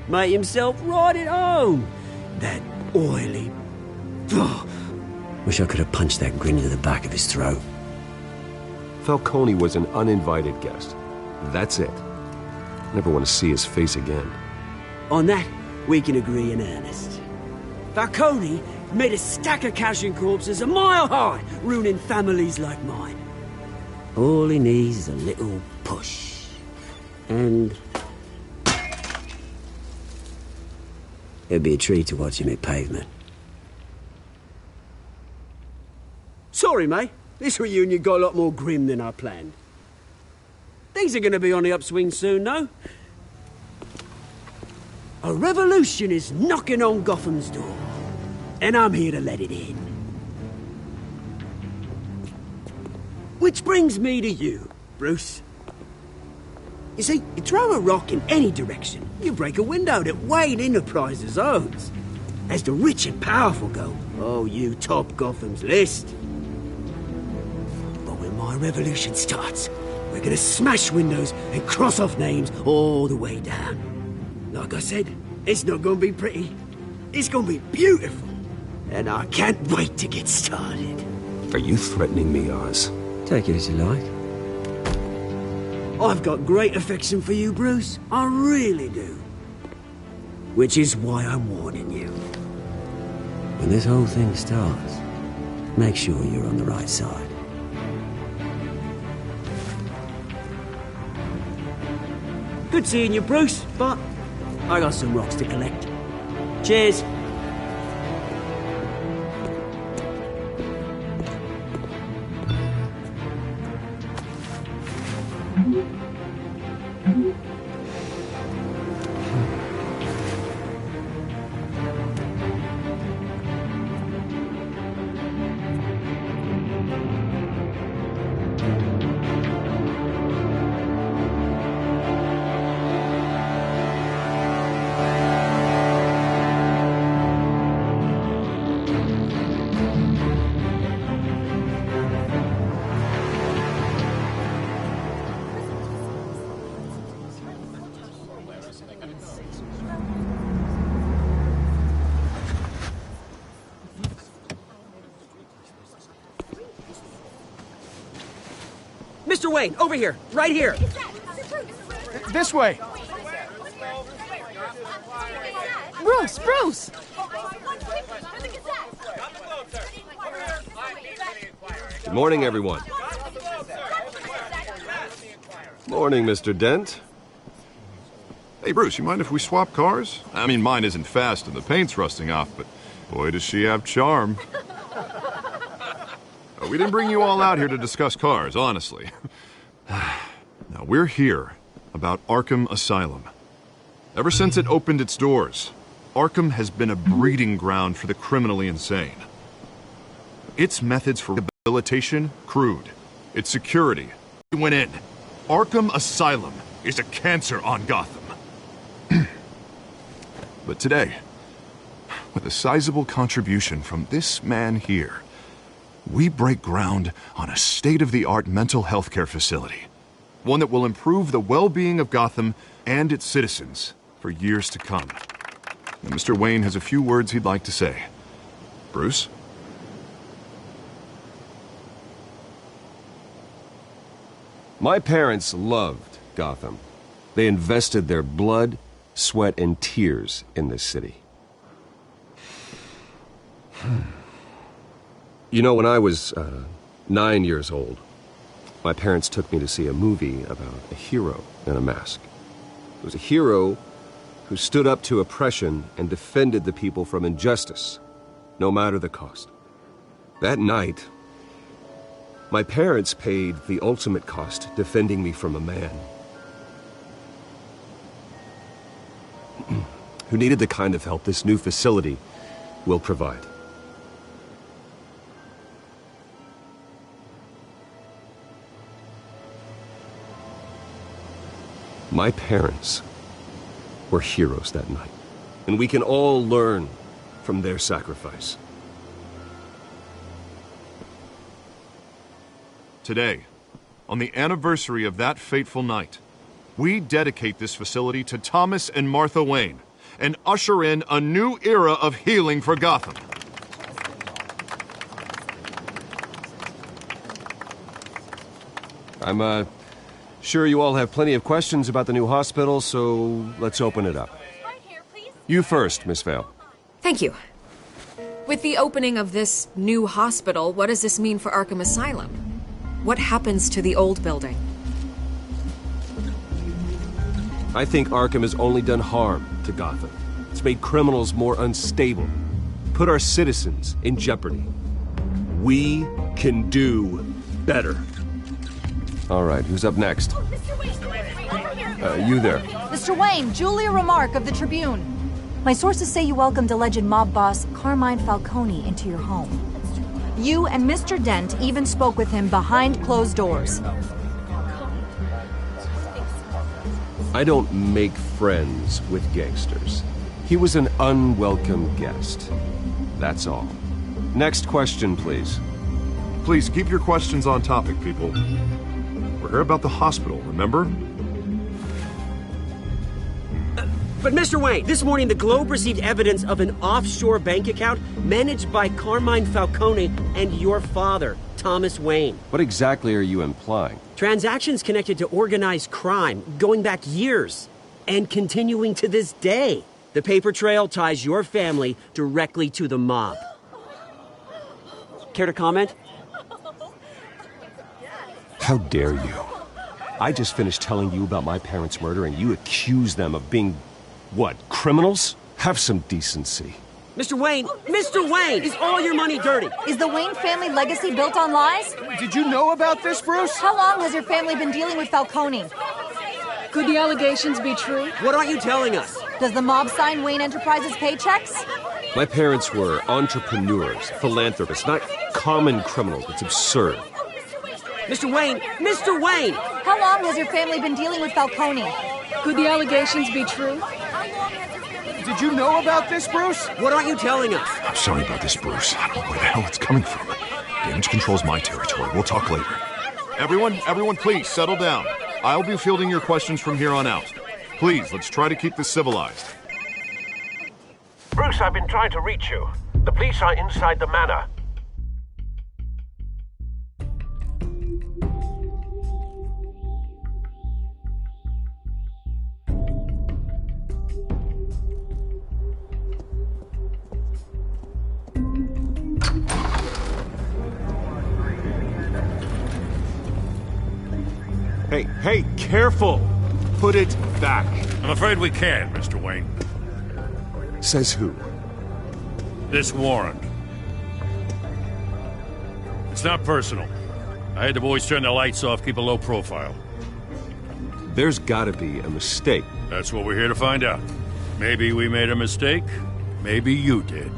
Made himself right at home. That oily... Oh, wish I could have punched that grin into the back of his throat. Falcone was an uninvited guest. That's it. Never want to see his face again. On that, we can agree in earnest. Falcone made a stack of cash and corpses a mile high, ruining families like mine. All he needs is a little push. And... it'd be a treat to watch him hit pavement. Sorry, mate. This reunion got a lot more grim than I planned. Things are going to be on the upswing soon, though. A revolution is knocking on Gotham's door, and I'm here to let it in. Which brings me to you, Bruce. You see, you throw a rock in any direction, you break a window that Wayne Enterprises owns. As the rich and powerful go, oh, you top Gotham's list. But when my revolution starts, we're gonna smash windows and cross off names all the way down. Like I said, it's not gonna be pretty. It's gonna be beautiful. And I can't wait to get started. Are you threatening me, Oz? Take it as you like. I've got great affection for you, Bruce. I really do. Which is why I'm warning you. When this whole thing starts, make sure you're on the right side. Good seeing you, Bruce, but I got some rocks to collect. Cheers. Mr. Wayne, over here. Right here. This way. Bruce, Bruce! Good morning, everyone. Morning, Mr. Dent. Hey, Bruce, you mind if we swap cars? I mean, mine isn't fast and the paint's rusting off, but boy, does she have charm. We didn't bring you all out here to discuss cars, honestly. Now, we're here about Arkham Asylum. Ever since it opened its doors, Arkham has been a breeding ground for the criminally insane. Its methods for rehabilitation, crude. Its security, it went in. Arkham Asylum is a cancer on Gotham. But today, with a sizable contribution from this man here, we break ground on a state-of-the-art mental health care facility. One that will improve the well-being of Gotham and its citizens for years to come. And Mr. Wayne has a few words he'd like to say. Bruce? My parents loved Gotham. They invested their blood, sweat, and tears in this city. You know, when I was 9 years old, my parents took me to see a movie about a hero in a mask. It was a hero who stood up to oppression and defended the people from injustice, no matter the cost. That night, my parents paid the ultimate cost defending me from a man who needed the kind of help this new facility will provide. My parents were heroes that night, and we can all learn from their sacrifice. Today, on the anniversary of that fateful night, we dedicate this facility to Thomas and Martha Wayne and usher in a new era of healing for Gotham. I'm, sure you all have plenty of questions about the new hospital, so let's open it up. You first, Miss Vale. Thank you. With the opening of this new hospital, what does this mean for Arkham Asylum? What happens to the old building? I think Arkham has only done harm to Gotham. It's made criminals more unstable, put our citizens in jeopardy. We can do better. All right, who's up next? You there. Mr. Wayne, Julia Remark of the Tribune. My sources say you welcomed alleged mob boss Carmine Falcone into your home. You and Mr. Dent even spoke with him behind closed doors. I don't make friends with gangsters. He was an unwelcome guest. That's all. Next question, please. Please keep your questions on topic, people. We're here about the hospital, remember? But Mr. Wayne, this morning the Globe received evidence of an offshore bank account managed by Carmine Falcone and your father, Thomas Wayne. What exactly are you implying? Transactions connected to organized crime going back years and continuing to this day. The paper trail ties your family directly to the mob. Care to comment? How dare you? I just finished telling you about my parents' murder and you accuse them of being, what, criminals? Have some decency. Mr. Wayne, is all your money dirty? Is the Wayne family legacy built on lies? Did you know about this, Bruce? How long has your family been dealing with Falcone? Could the allegations be true? What aren't you telling us? Does the mob sign Wayne Enterprises paychecks? My parents were entrepreneurs, philanthropists, not common criminals. It's absurd. Mr. Wayne! How long has your family been dealing with Falcone? Could the allegations be true? Did you know about this, Bruce? What aren't you telling us? I'm sorry about this, Bruce. I don't know where the hell it's coming from. Damage control's my territory. We'll talk later. Everyone, please, settle down. I'll be fielding your questions from here on out. Please, let's try to keep this civilized. Bruce, I've been trying to reach you. The police are inside the manor. Hey, careful! Put it back. I'm afraid we can't, Mr. Wayne. Says who? This warrant. It's not personal. I had the boys turn the lights off, keep a low profile. There's gotta be a mistake. That's what we're here to find out. Maybe we made a mistake. Maybe you did.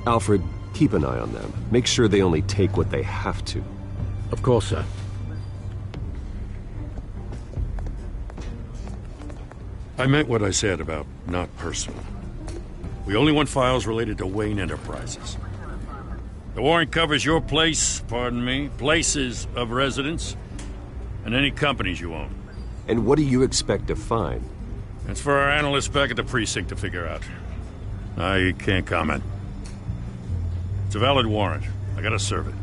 Alfred, keep an eye on them. Make sure they only take what they have to. Of course, sir. I meant what I said about not personal. We only want files related to Wayne Enterprises. The warrant covers your place, pardon me, places of residence, and any companies you own. And what do you expect to find? That's for our analysts back at the precinct to figure out. I can't comment. It's a valid warrant. I gotta serve it.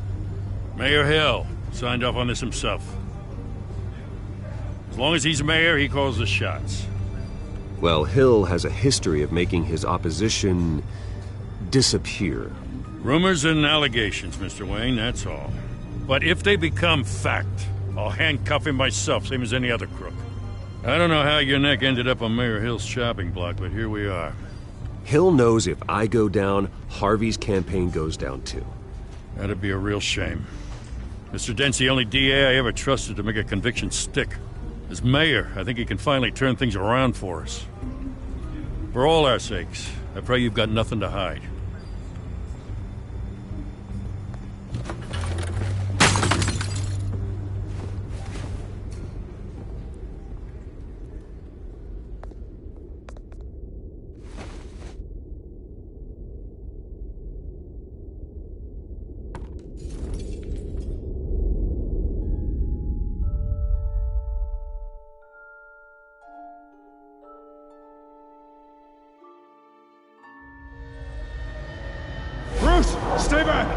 Mayor Hill signed off on this himself. As long as he's mayor, he calls the shots. Well, Hill has a history of making his opposition disappear. Rumors and allegations, Mr. Wayne, that's all. But if they become fact, I'll handcuff him myself, same as any other crook. I don't know how your neck ended up on Mayor Hill's shopping block, but here we are. Hill knows if I go down, Harvey's campaign goes down too. That'd be a real shame. Mr. Dent's the only DA I ever trusted to make a conviction stick. As mayor, I think he can finally turn things around for us. For all our sakes, I pray you've got nothing to hide. Stay back!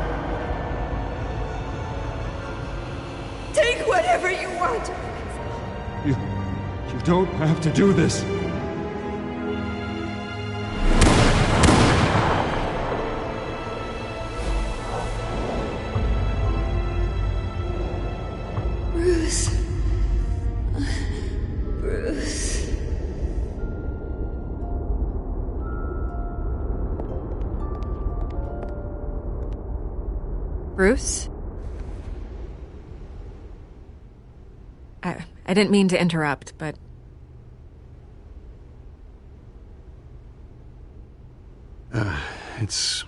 Take whatever you want. You don't have to do this. Bruce. Bruce. Bruce? I didn't mean to interrupt, but... It's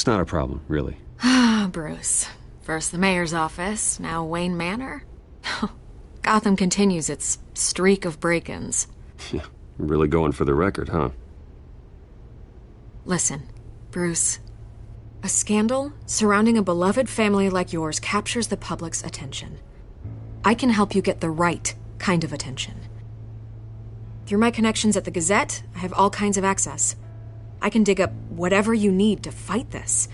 not a problem, really. Ah, Bruce. First the mayor's office, now Wayne Manor. Gotham continues its streak of break-ins. Yeah, really going for the record, huh? Listen, Bruce. A scandal surrounding a beloved family like yours captures the public's attention. I can help you get the right kind of attention. Through my connections at the Gazette, I have all kinds of access. I can dig up whatever you need to fight this.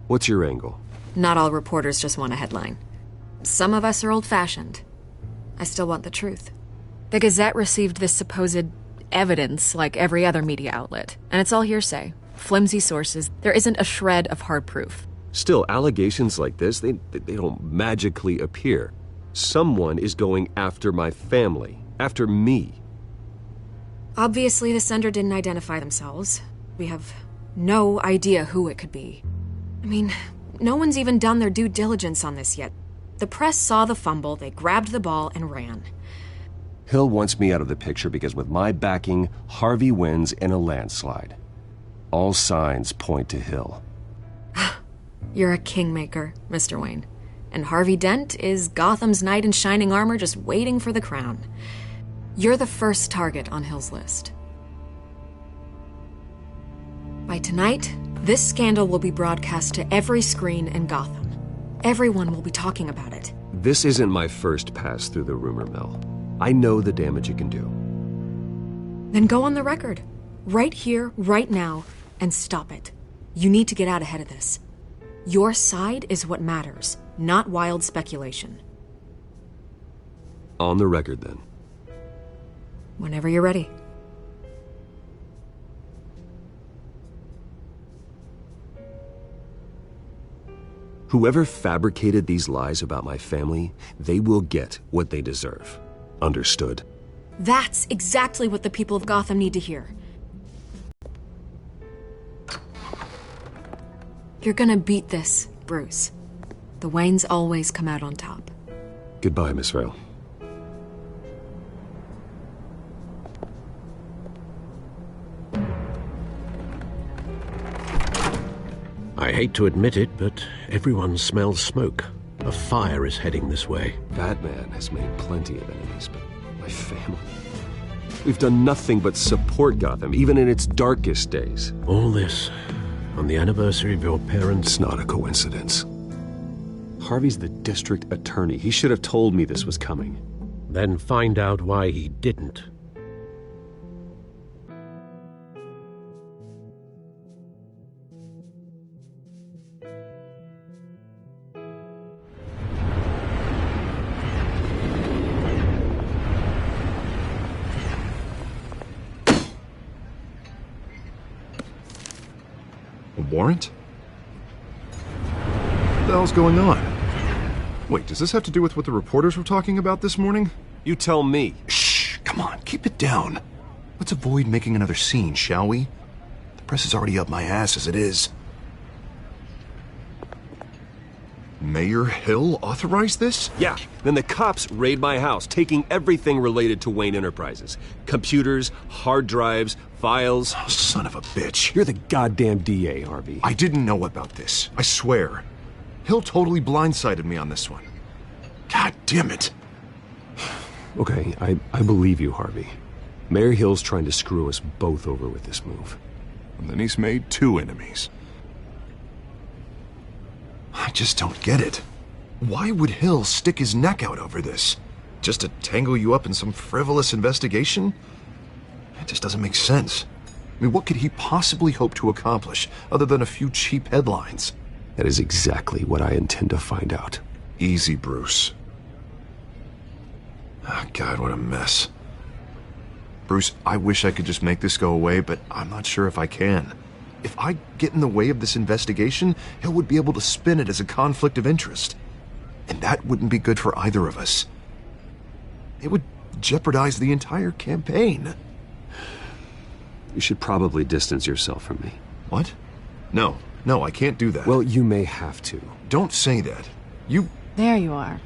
What's your angle? Not all reporters just want a headline. Some of us are old-fashioned. I still want the truth. The Gazette received this supposed evidence like every other media outlet, and it's all hearsay. Flimsy sources. There isn't a shred of hard proof. Still, allegations like this, they don't magically appear. Someone is going after my family, after me. Obviously, the sender didn't identify themselves. We have no idea who it could be. I mean, no one's even done their due diligence on this yet. The press saw the fumble, they grabbed the ball and ran. Hill wants me out of the picture because with my backing, Harvey wins in a landslide. All signs point to Hill. You're a kingmaker, Mr. Wayne. And Harvey Dent is Gotham's knight in shining armor just waiting for the crown. You're the first target on Hill's list. By tonight, this scandal will be broadcast to every screen in Gotham. Everyone will be talking about it. This isn't my first pass through the rumor mill. I know the damage it can do. Then go on the record. Right here, right now, and stop it. You need to get out ahead of this. Your side is what matters, not wild speculation. On the record, then. Whenever you're ready. Whoever fabricated these lies about my family, they will get what they deserve. Understood? That's exactly what the people of Gotham need to hear. You're gonna beat this, Bruce. The Waynes always come out on top. Goodbye, Miss Vale. I hate to admit it, but everyone smells smoke. A fire is heading this way. Batman has made plenty of enemies, but my family... We've done nothing but support Gotham, even in its darkest days. All this on the anniversary of your parents'... It's not a coincidence. Harvey's the district attorney. He should have told me this was coming. Then find out why he didn't. Warrant? What the hell's going on? Wait, does this have to do with what the reporters were talking about this morning? You tell me. Shh, come on, keep it down. Let's avoid making another scene, shall we? The press is already up my ass as it is. Mayor Hill authorized this? Yeah, then the cops raid my house, taking everything related to Wayne Enterprises. Computers, hard drives, files. Oh, son of a bitch. You're the goddamn DA, Harvey. I didn't know about this. I swear. Hill totally blindsided me on this one. God damn it. Okay, I believe you, Harvey. Mayor Hill's trying to screw us both over with this move. And then he's made 2 enemies. I just don't get it. Why would Hill stick his neck out over this? Just to tangle you up in some frivolous investigation? It just doesn't make sense. I mean, what could he possibly hope to accomplish other than a few cheap headlines? That is exactly what I intend to find out. Easy, Bruce. Oh, God, what a mess. Bruce, I wish I could just make this go away, but I'm not sure if I can. If I get in the way of this investigation, Hill would be able to spin it as a conflict of interest. And that wouldn't be good for either of us. It would jeopardize the entire campaign. You should probably distance yourself from me. What? No, I can't do that. Well, you may have to. Don't say that. You... There you are.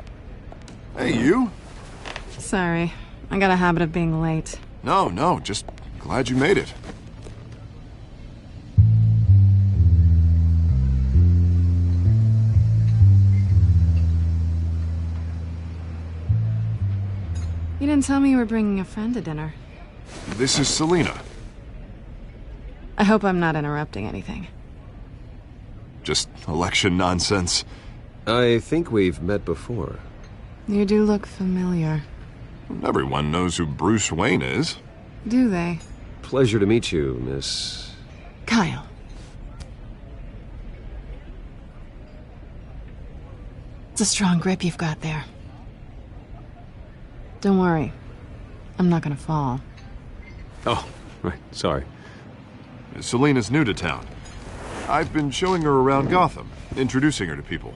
Hey, you? Sorry, I got a habit of being late. No, just glad you made it. You didn't tell me you were bringing a friend to dinner. This is Selina. I hope I'm not interrupting anything. Just election nonsense. I think we've met before. You do look familiar. Everyone knows who Bruce Wayne is. Do they? Pleasure to meet you, Miss... Kyle. It's a strong grip you've got there. Don't worry. I'm not gonna fall. Oh, right. Sorry. Selina's new to town. I've been showing her around Gotham, introducing her to people.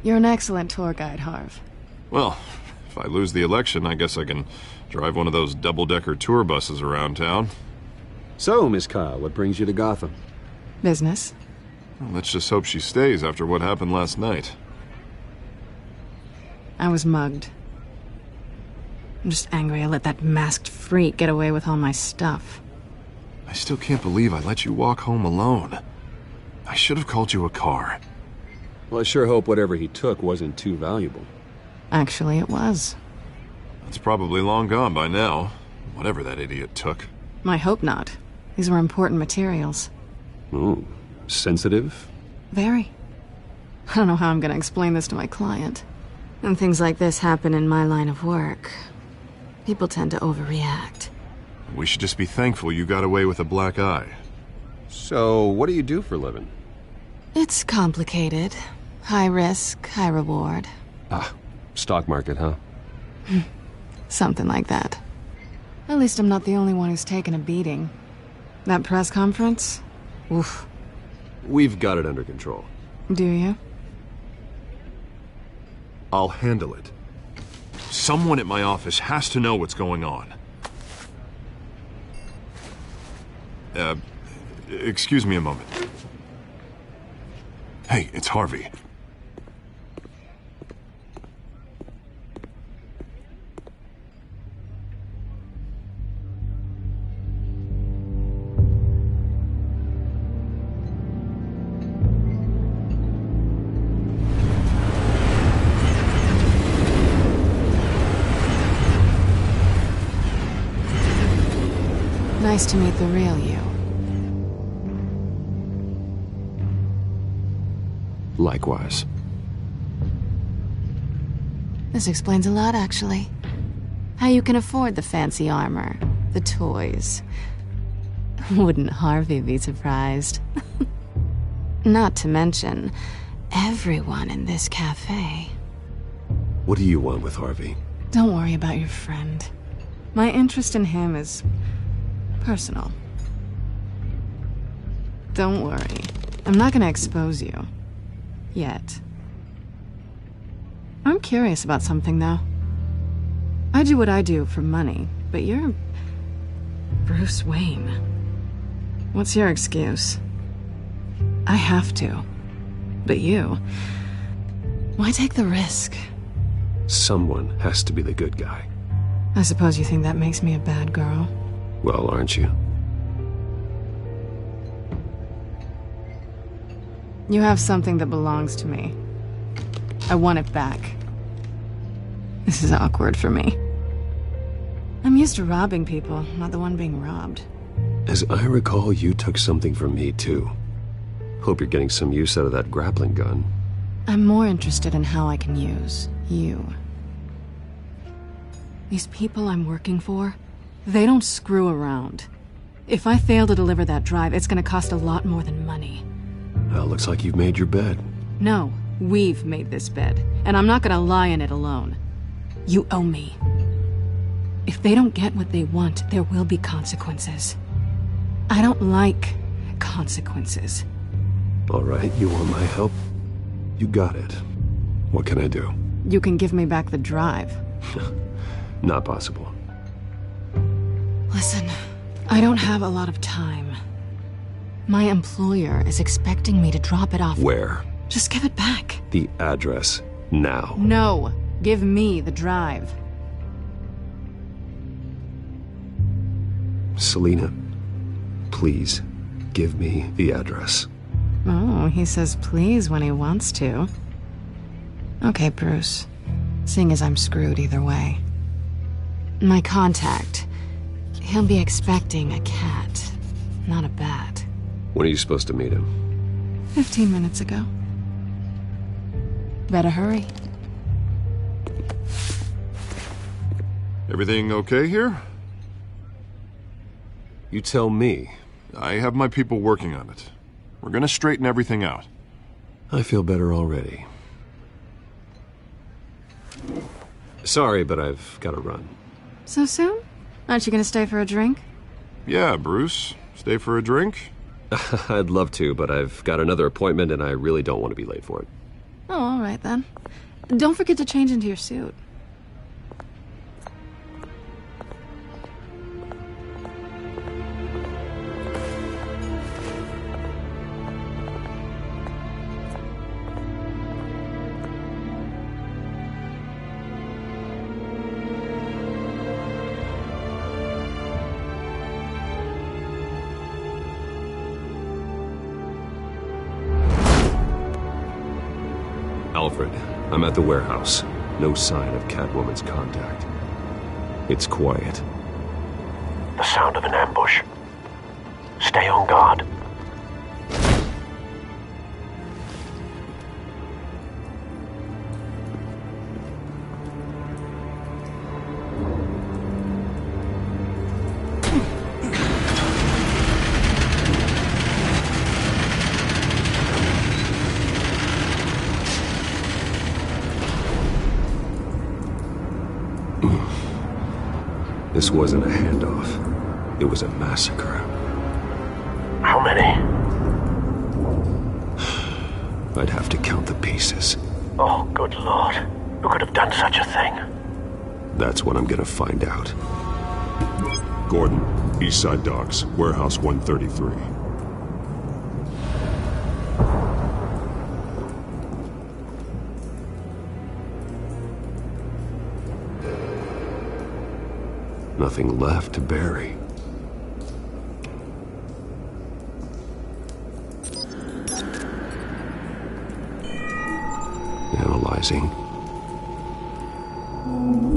You're an excellent tour guide, Harv. Well, if I lose the election, I guess I can drive one of those double-decker tour buses around town. So, Miss Kyle, what brings you to Gotham? Business. Well, let's just hope she stays after what happened last night. I was mugged. I'm just angry I let that masked freak get away with all my stuff. I still can't believe I let you walk home alone. I should have called you a car. Well, I sure hope whatever he took wasn't too valuable. Actually, it was. It's probably long gone by now, whatever that idiot took. I hope not. These were important materials. Ooh, sensitive? Very. I don't know how I'm gonna explain this to my client. When things like this happen in my line of work, people tend to overreact. We should just be thankful you got away with a black eye. So, what do you do for a living? It's complicated. High risk, high reward. Ah, stock market, huh? Something like that. At least I'm not the only one who's taken a beating. That press conference? Oof. We've got it under control. Do you? I'll handle it. Someone at my office has to know what's going on. Excuse me a moment. Hey, it's Harvey. Nice to meet the real you. Likewise. This explains a lot, actually. How you can afford the fancy armor, the toys. Wouldn't Harvey be surprised? Not to mention, everyone in this cafe. What do you want with Harvey? Don't worry about your friend. My interest in him is personal. Don't worry. I'm not gonna expose you. Yet. I'm curious about something, though. I do what I do for money, but you're Bruce Wayne. What's your excuse? I have to. But you... why take the risk? Someone has to be the good guy. I suppose you think that makes me a bad girl. Well, aren't you? You have something that belongs to me. I want it back. This is awkward for me. I'm used to robbing people, not the one being robbed. As I recall, you took something from me, too. Hope you're getting some use out of that grappling gun. I'm more interested in how I can use you. These people I'm working for, they don't screw around. If I fail to deliver that drive, it's gonna cost a lot more than money. Well, looks like you've made your bed. No, we've made this bed, and I'm not gonna lie in it alone. You owe me. If they don't get what they want, there will be consequences. I don't like consequences. All right, you want my help? You got it. What can I do? You can give me back the drive. Not possible. Listen, I don't have a lot of time. My employer is expecting me to drop it off. Where? Just give it back. The address, now. No, give me the drive. Selina, please, give me the address. Oh, he says please when he wants to. Okay, Bruce. Seeing as I'm screwed either way. My contact. He'll be expecting a cat, not a bat. When are you supposed to meet him? 15 minutes ago. Better hurry. Everything okay here? You tell me. I have my people working on it. We're gonna straighten everything out. I feel better already. Sorry, but I've got to run. So soon? Aren't you gonna stay for a drink? Yeah, Bruce. Stay for a drink? I'd love to, but I've got another appointment and I really don't want to be late for it. Oh, all right then. Don't forget to change into your suit. Alfred, I'm at the warehouse. No sign of Catwoman's contact. It's quiet. The sound of an ambush. Stay on guard. This wasn't a handoff. It was a massacre. How many? I'd have to count the pieces. Oh, good Lord. Who could have done such a thing? That's what I'm gonna find out. Gordon, Eastside Docks, Warehouse 133. Nothing left to bury. Analyzing.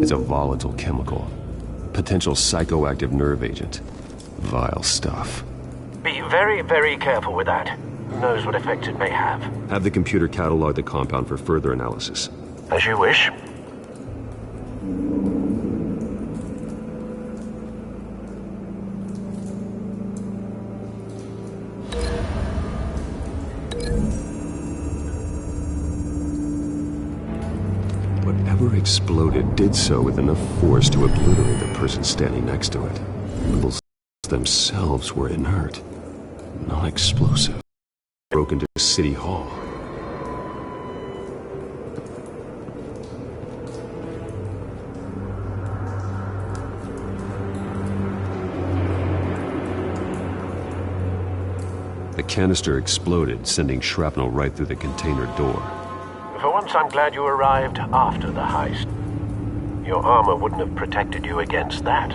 It's a volatile chemical. Potential psychoactive nerve agent. Vile stuff. Be very, very careful with that. Who knows what effects it may have. Have the computer catalog the compound for further analysis. As you wish. Whatever exploded did so with enough force to obliterate the person standing next to it. The bullets themselves were inert, non-explosive. Broke into City Hall. The canister exploded, sending shrapnel right through the container door. For once, I'm glad you arrived after the heist. Your armor wouldn't have protected you against that.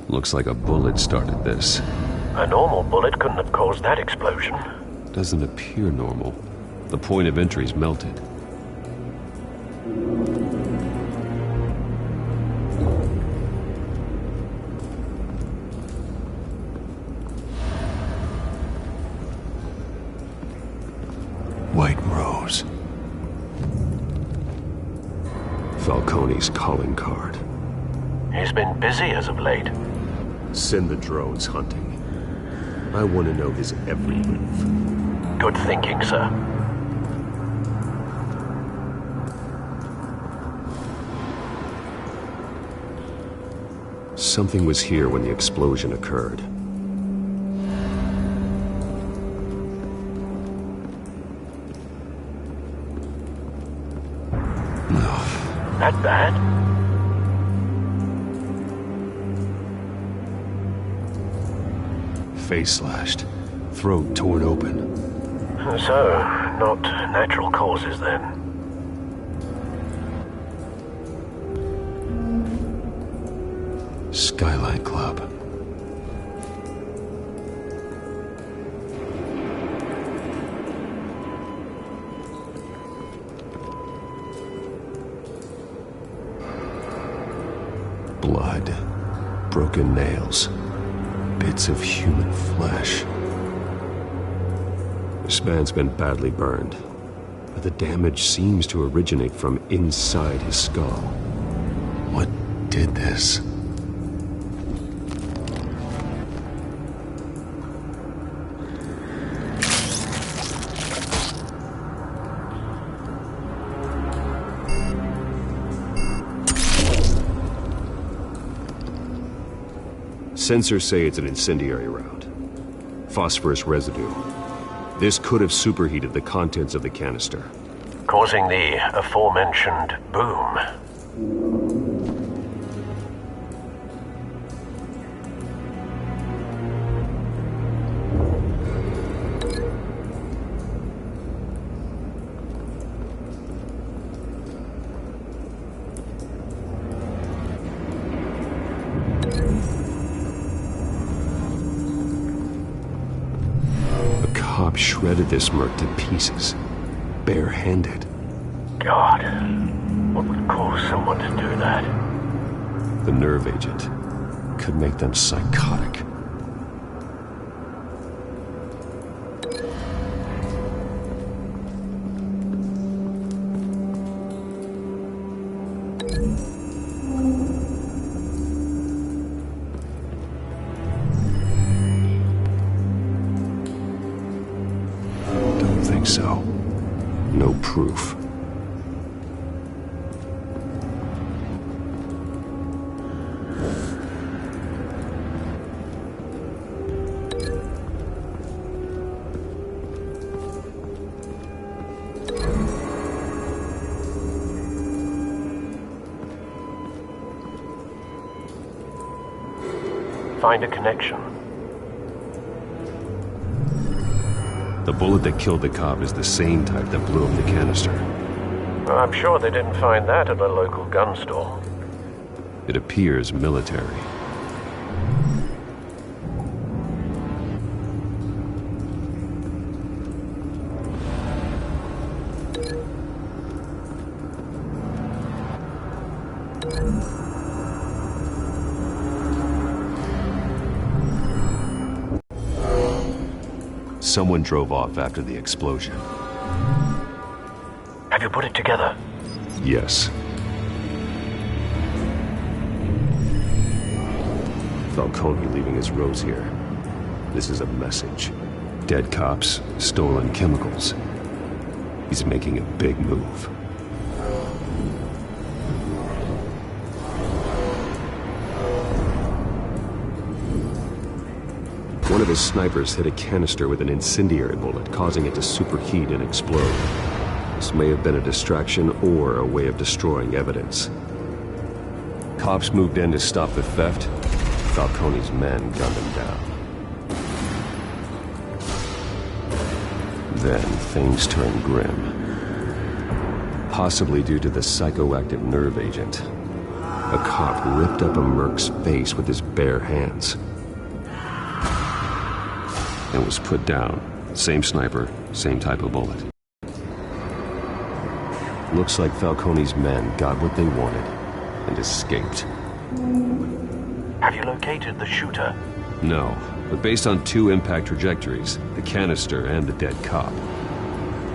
Looks like a bullet started this. A normal bullet couldn't have caused that explosion. Doesn't appear normal. The point of entry's melted. Falcone's calling card. He's been busy as of late. Send the drones hunting. I want to know his every move. Good thinking, sir. Something was here when the explosion occurred. That bad? Face slashed, throat torn open. So, not natural causes then. Skylight Club. Blood, broken nails, bits of human flesh. This man's been badly burned, but the damage seems to originate from inside his skull. What did this? Sensors say it's an incendiary round. Phosphorus residue. This could have superheated the contents of the canister, causing the aforementioned boom. Shredded this merc to pieces, bare-handed. God, what would cause someone to do that? The nerve agent could make them psychotic. So, no proof. Find a connection. The bullet that killed the cop is the same type that blew up the canister. Well, I'm sure they didn't find that at a local gun store. It appears military. Someone drove off after the explosion. Have you put it together? Yes. Falcone leaving his rose here. This is a message. Dead cops, stolen chemicals. He's making a big move. One of his snipers hit a canister with an incendiary bullet, causing it to superheat and explode. This may have been a distraction or a way of destroying evidence. Cops moved in to stop the theft. Falcone's men gunned him down. Then things turned grim. Possibly due to the psychoactive nerve agent. A cop ripped up a merc's face with his bare hands. And was put down. Same sniper, same type of bullet. Looks like Falcone's men got what they wanted and escaped. Have you located the shooter? No, but based on two impact trajectories, the canister and the dead cop,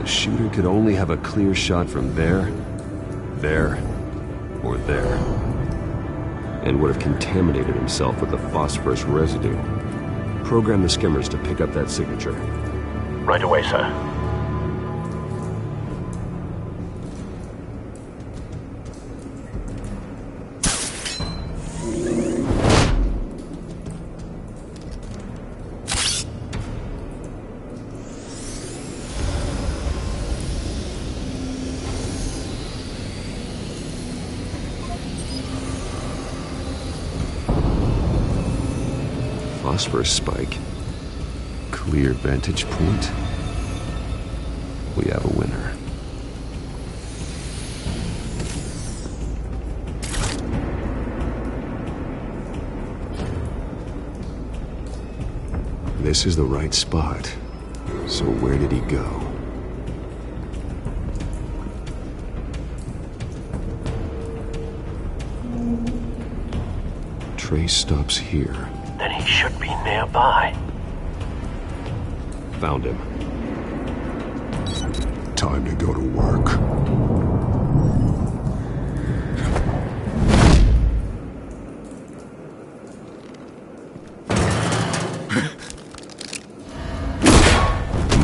the shooter could only have a clear shot from there, or there, and would have contaminated himself with the phosphorus residue. Program the skimmers to pick up that signature. Right away, sir. Phosphorus spike. Clear vantage point. We have a winner. This is the right spot. So where did he go? Trace stops here. Then he should be nearby. Found him. Time to go to work.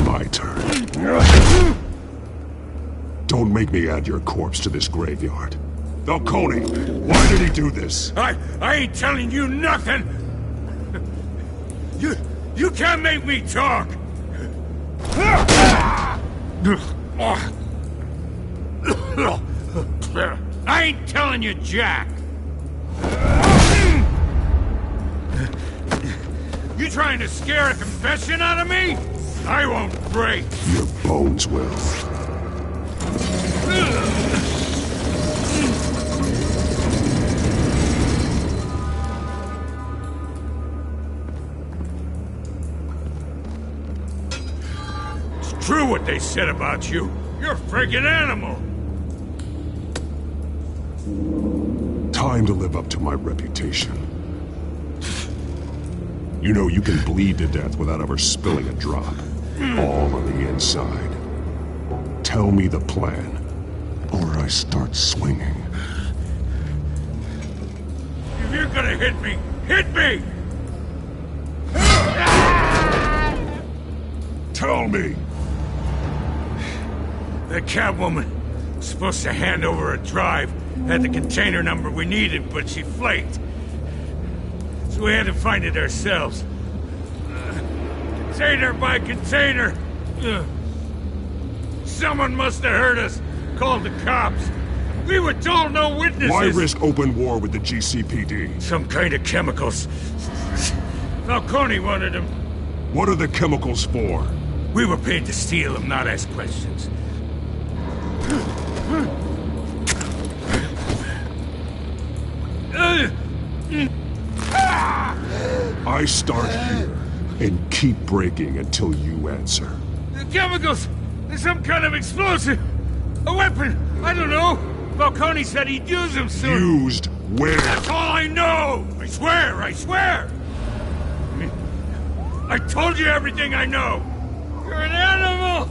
My turn. Don't make me add your corpse to this graveyard. Falcone, why did he do this? I ain't telling you nothing! You can't make me talk! I ain't telling you jack! You trying to scare a confession out of me? I won't break! Your bones will. True what they said about you. You're a friggin' animal. Time to live up to my reputation. You know you can bleed to death without ever spilling a drop. All on the inside. Tell me the plan, or I start swinging. If you're gonna hit me, hit me! Tell me! The Catwoman was supposed to hand over a drive, had the container number we needed, but she flaked. So we had to find it ourselves. Container by container. Someone must have heard us, called the cops. We were told no witnesses. Why risk open war with the GCPD? Some kind of chemicals. Falcone wanted them. What are the chemicals for? We were paid to steal them, not ask questions. I start here and keep breaking until you answer. The chemicals! There's some kind of explosive! A weapon! I don't know! Falcone said he'd use them soon! Used where? That's all I know! I swear! I swear! I told you everything I know! You're an animal!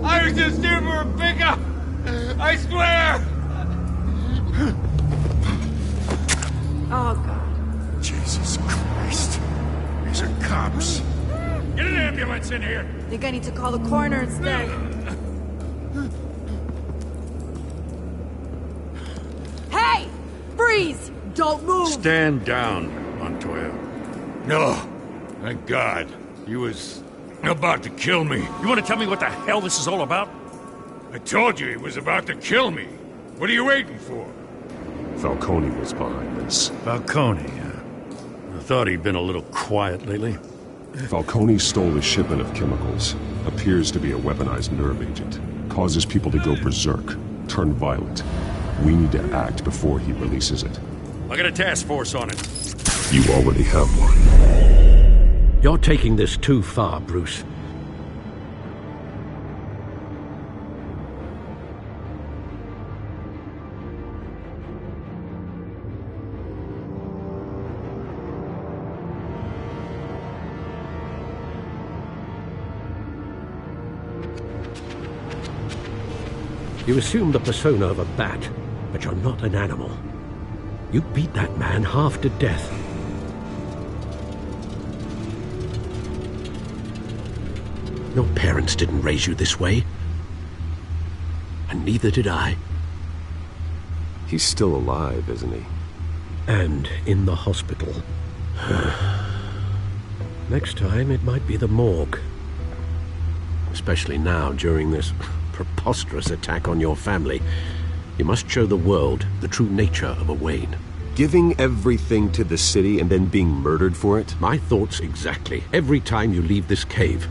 I was just here for a pickup! I swear! Oh, God. Jesus Christ. These are cops. Get an ambulance in here! Think I need to call the coroner instead. Hey! Freeze! Don't move! Stand down, Montoya. No. Thank God. He was about to kill me. You want to tell me what the hell this is all about? I told you he was about to kill me. What are you waiting for? Falcone was behind this. Falcone, I thought he'd been a little quiet lately. Falcone stole a shipment of chemicals. Appears to be a weaponized nerve agent. Causes people to go berserk, turn violent. We need to act before he releases it. I got a task force on it. You already have one. You're taking this too far, Bruce. You assume the persona of a bat, but you're not an animal. You beat that man half to death. Your parents didn't raise you this way. And neither did I. He's still alive, isn't he? And in the hospital. Next time, it might be the morgue. Especially now, during this preposterous attack on your family. You must show the world the true nature of a Wayne. Giving everything to the city and then being murdered for it? My thoughts exactly. Every time you leave this cave.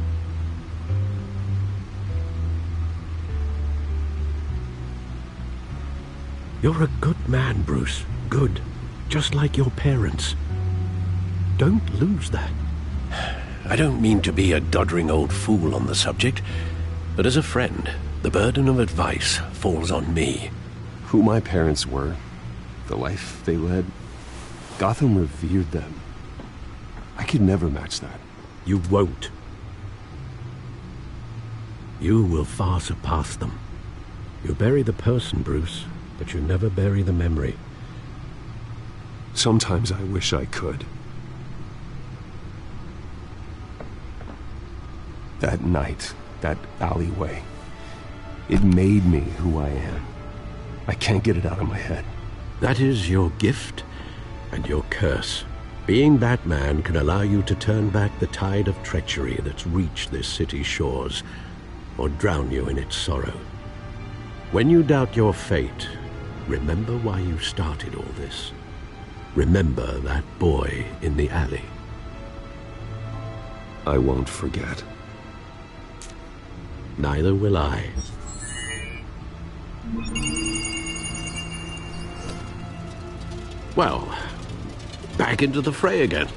You're a good man, Bruce. Good. Just like your parents. Don't lose that. I don't mean to be a doddering old fool on the subject, but as a friend, the burden of advice falls on me. Who my parents were, the life they led, Gotham revered them. I could never match that. You won't. You will far surpass them. You bury the person, Bruce, but you never bury the memory. Sometimes I wish I could. That night, that alleyway, it made me who I am. I can't get it out of my head. That is your gift and your curse. Being Batman can allow you to turn back the tide of treachery that's reached this city's shores, or drown you in its sorrow. When you doubt your fate, remember why you started all this. Remember that boy in the alley. I won't forget. Neither will I. Well, back into the fray again.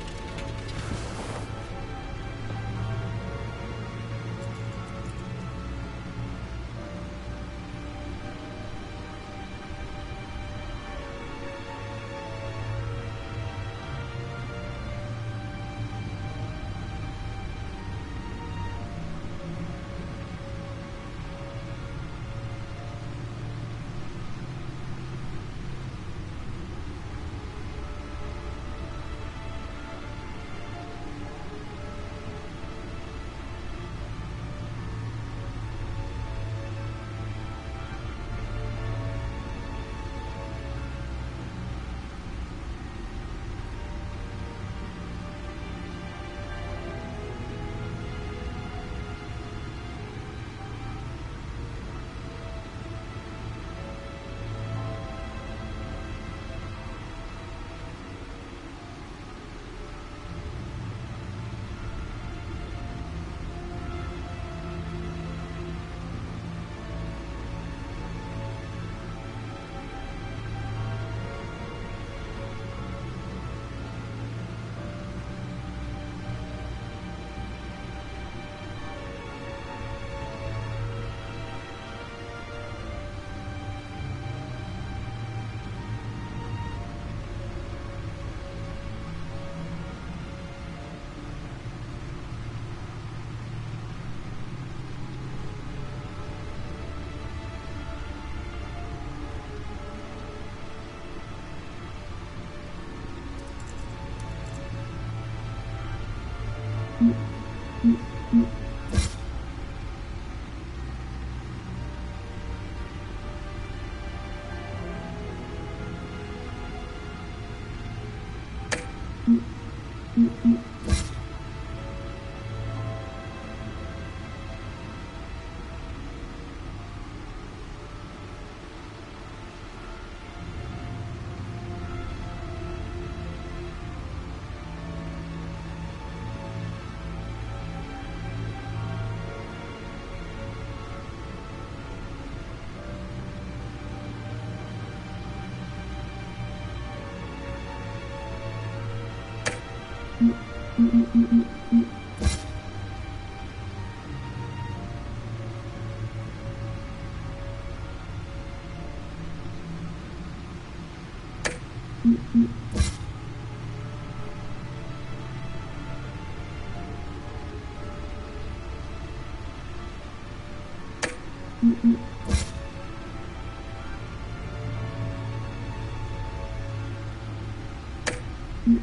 Well,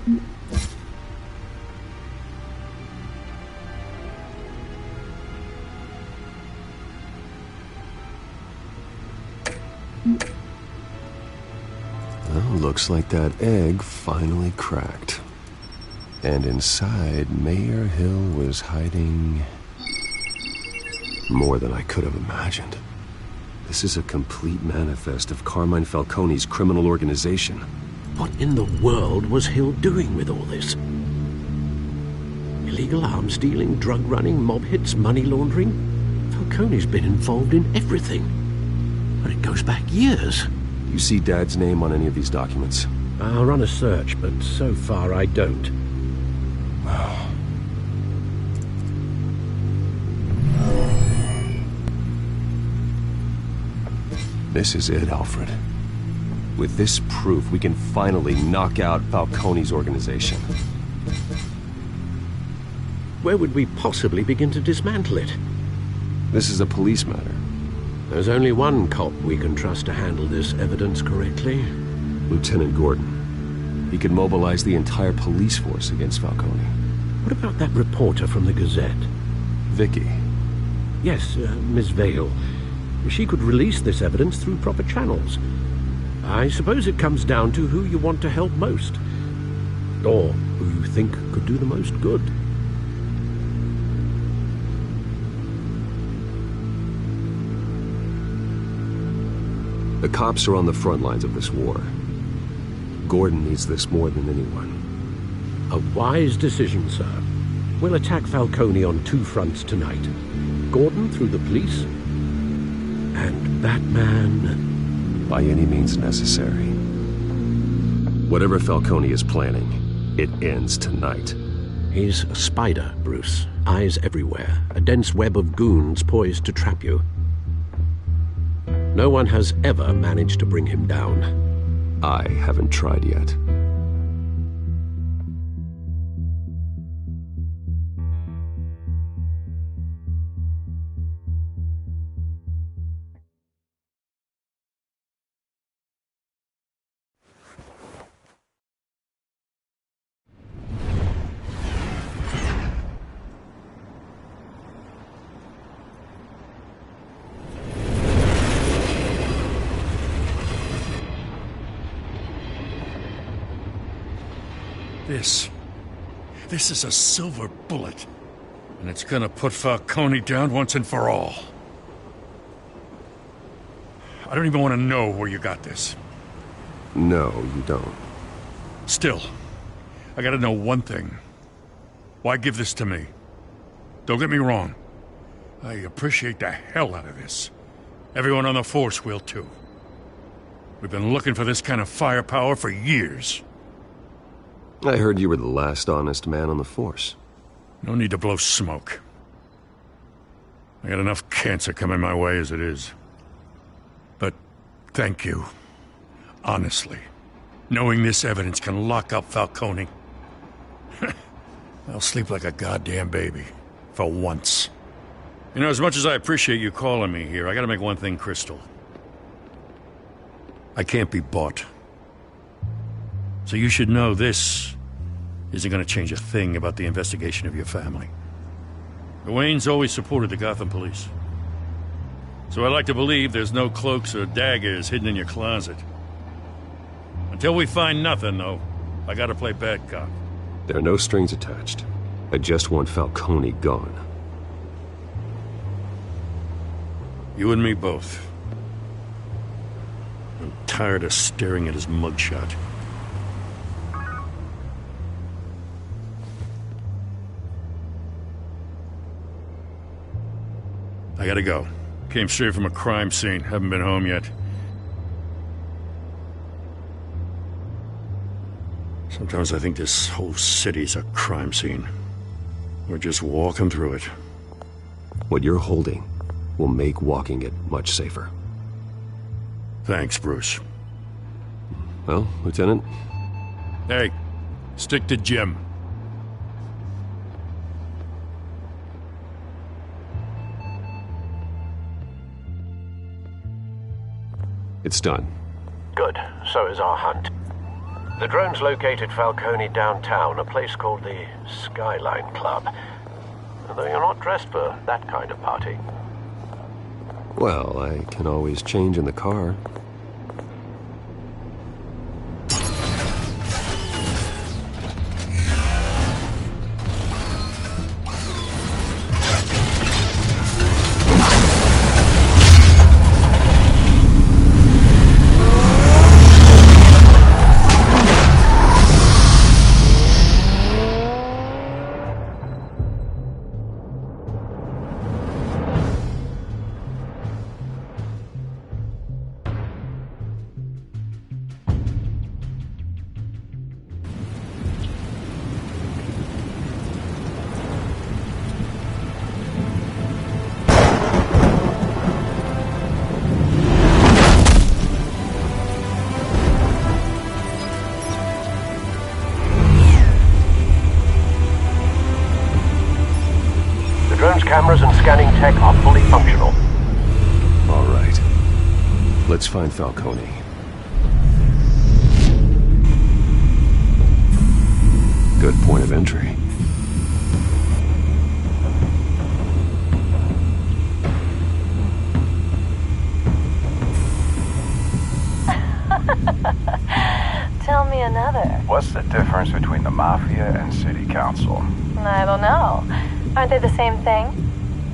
looks like that egg finally cracked. And inside, Mayor Hill was hiding more than I could have imagined. This is a complete manifest of Carmine Falcone's criminal organization. What in the world was Hill doing with all this? Illegal arms dealing, drug running, mob hits, money laundering? Falcone's been involved in everything. But it goes back years. You see Dad's name on any of these documents? I'll run a search, but so far I don't. This is it, Alfred. With this proof, we can finally knock out Falcone's organization. Where would we possibly begin to dismantle it? This is a police matter. There's only one cop we can trust to handle this evidence correctly. Lieutenant Gordon. He could mobilize the entire police force against Falcone. What about that reporter from the Gazette? Vicky. Yes, Miss Vale. She could release this evidence through proper channels. I suppose it comes down to who you want to help most. Or who you think could do the most good. The cops are on the front lines of this war. Gordon needs this more than anyone. A wise decision, sir. We'll attack Falcone on two fronts tonight. Gordon through the police, and Batman... by any means necessary. Whatever Falcone is planning, it ends tonight. He's a spider, Bruce. Eyes everywhere. A dense web of goons poised to trap you. No one has ever managed to bring him down. I haven't tried yet. This is a silver bullet. And it's gonna put Falcone down once and for all. I don't even want to know where you got this. No, you don't. Still, I gotta know one thing. Why give this to me? Don't get me wrong. I appreciate the hell out of this. Everyone on the force will too. We've been looking for this kind of firepower for years. I heard you were the last honest man on the force. No need to blow smoke. I got enough cancer coming my way as it is. But thank you. Honestly. Knowing this evidence can lock up Falcone. I'll sleep like a goddamn baby. For once. You know, as much as I appreciate you calling me here, I gotta make one thing crystal. I can't be bought. So you should know this isn't going to change a thing about the investigation of your family. The Waynes always supported the Gotham police. So I like to believe there's no cloaks or daggers hidden in your closet. Until we find nothing, though, I gotta play bad cop. There are no strings attached. I just want Falcone gone. You and me both. I'm tired of staring at his mugshot. I gotta go. Came straight from a crime scene. Haven't been home yet. Sometimes I think this whole city's a crime scene. We're just walking through it. What you're holding will make walking it much safer. Thanks, Bruce. Well, Lieutenant? Hey, stick to Jim. It's done. Good. So is our hunt. The drone's located Falcone downtown, a place called the Skyline Club. Although you're not dressed for that kind of party. Well, I can always change in the car. Cameras and scanning tech are fully functional. All right. Let's find Falcone. Good point of entry. Tell me another. What's the difference between the Mafia and City Council? I don't know. Aren't they the same thing?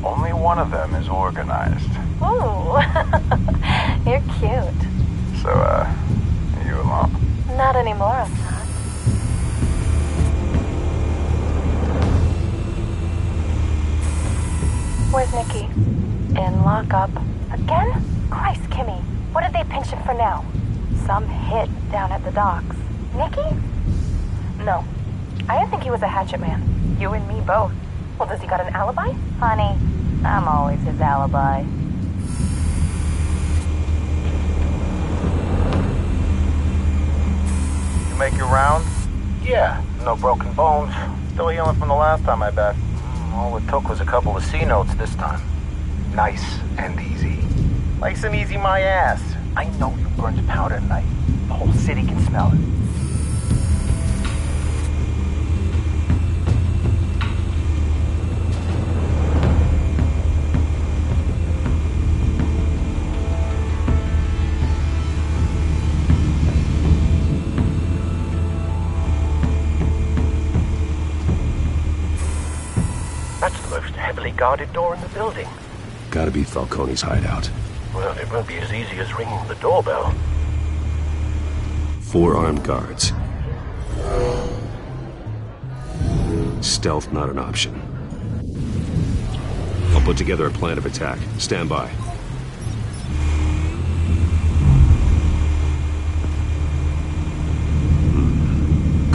Only one of them is organized. Ooh, you're cute. So, you alone? Not anymore, I'm not. Where's Nikki? In lockup. Again? Christ, Kimmy. What did they pinch him for now? Some hit down at the docks. Nikki? No. I didn't think he was a hatchet man. You and me both. Well, does he got an alibi? Honey, I'm always his alibi. You make your rounds? Yeah, no broken bones. Still healing from the last time, I bet. All it took was a couple of C notes this time. Nice and easy. Nice and easy my ass. I know you burned powder tonight. The whole city can smell it. That's the most heavily guarded door in the building. Gotta be Falcone's hideout. Well, it won't be as easy as ringing the doorbell. 4 armed guards. Stealth not an option. I'll put together a plan of attack. Stand by.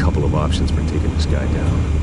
Couple of options for taking this guy down.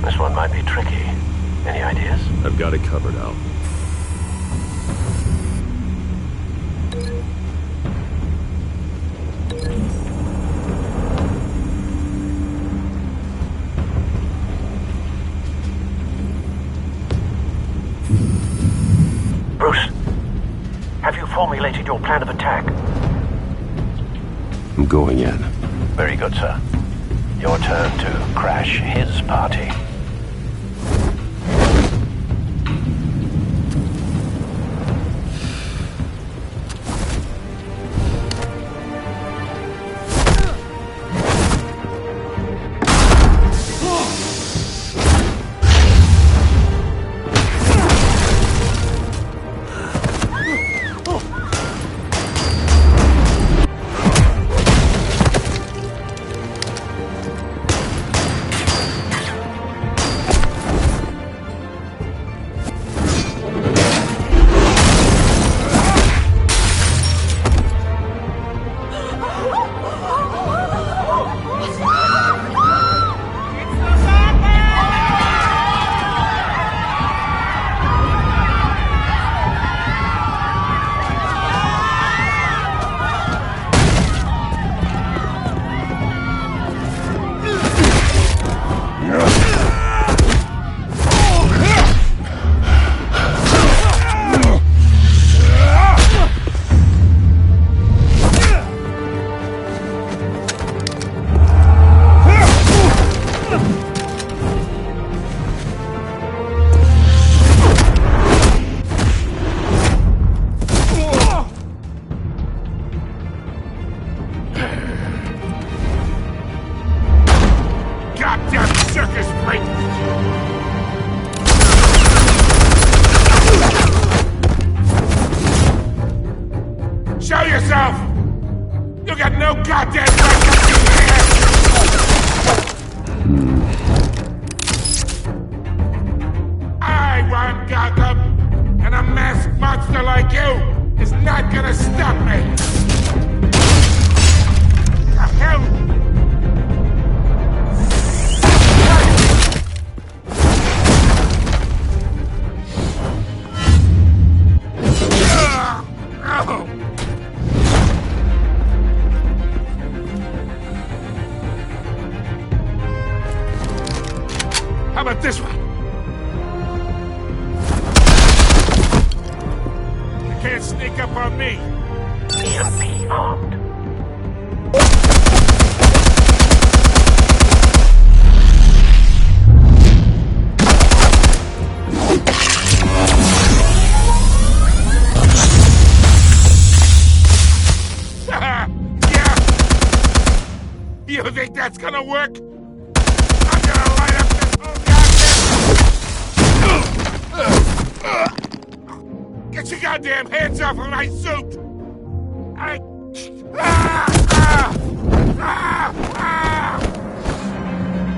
This one might be tricky. Any ideas? I've got it covered, Al. Bruce, have you formulated your plan of attack? I'm going in. Very good, sir. Your turn to crash his party. How about this one? You can't sneak up on me. EMP armed. Yeah. You think that's gonna work? I'm gonna light up this whole goddamn... Get your goddamn hands off of my suit!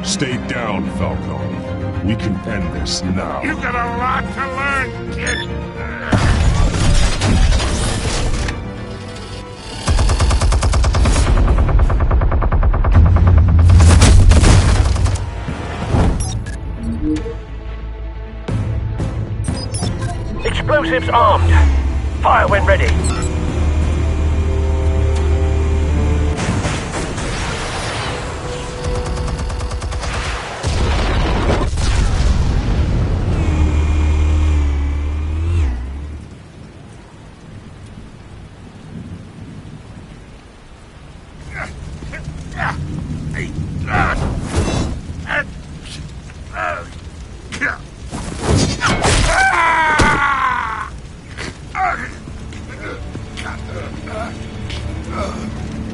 Stay down, Falcone. We can end this now. You got a lot to learn, kid. Explosives armed. Fire when ready.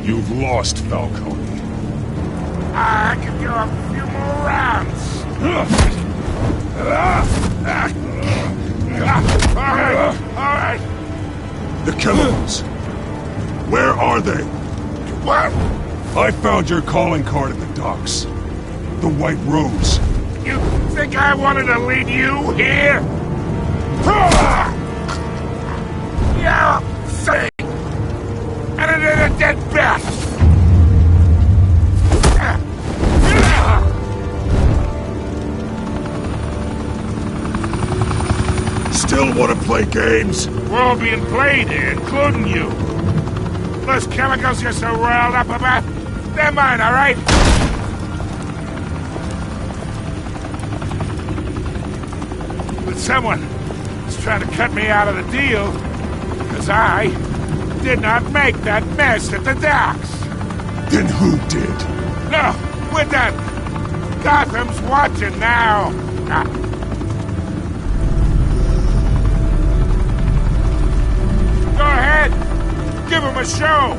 You've lost, Falcone. I could go a few more rounds. All right. The chemicals. Where are they? What? I found your calling card at the docks. The White Rose. You think I wanted to leave you here? Yeah, say. And it is a dead bat. Still want to play games? We're all being played here, including you. Those chemicals you're so riled up about, they're mine, all right? But someone is trying to cut me out of the deal, because I did not make that mess at the docks. Then who did? No, we're done. Gotham's watching now. Go ahead. Give him a show.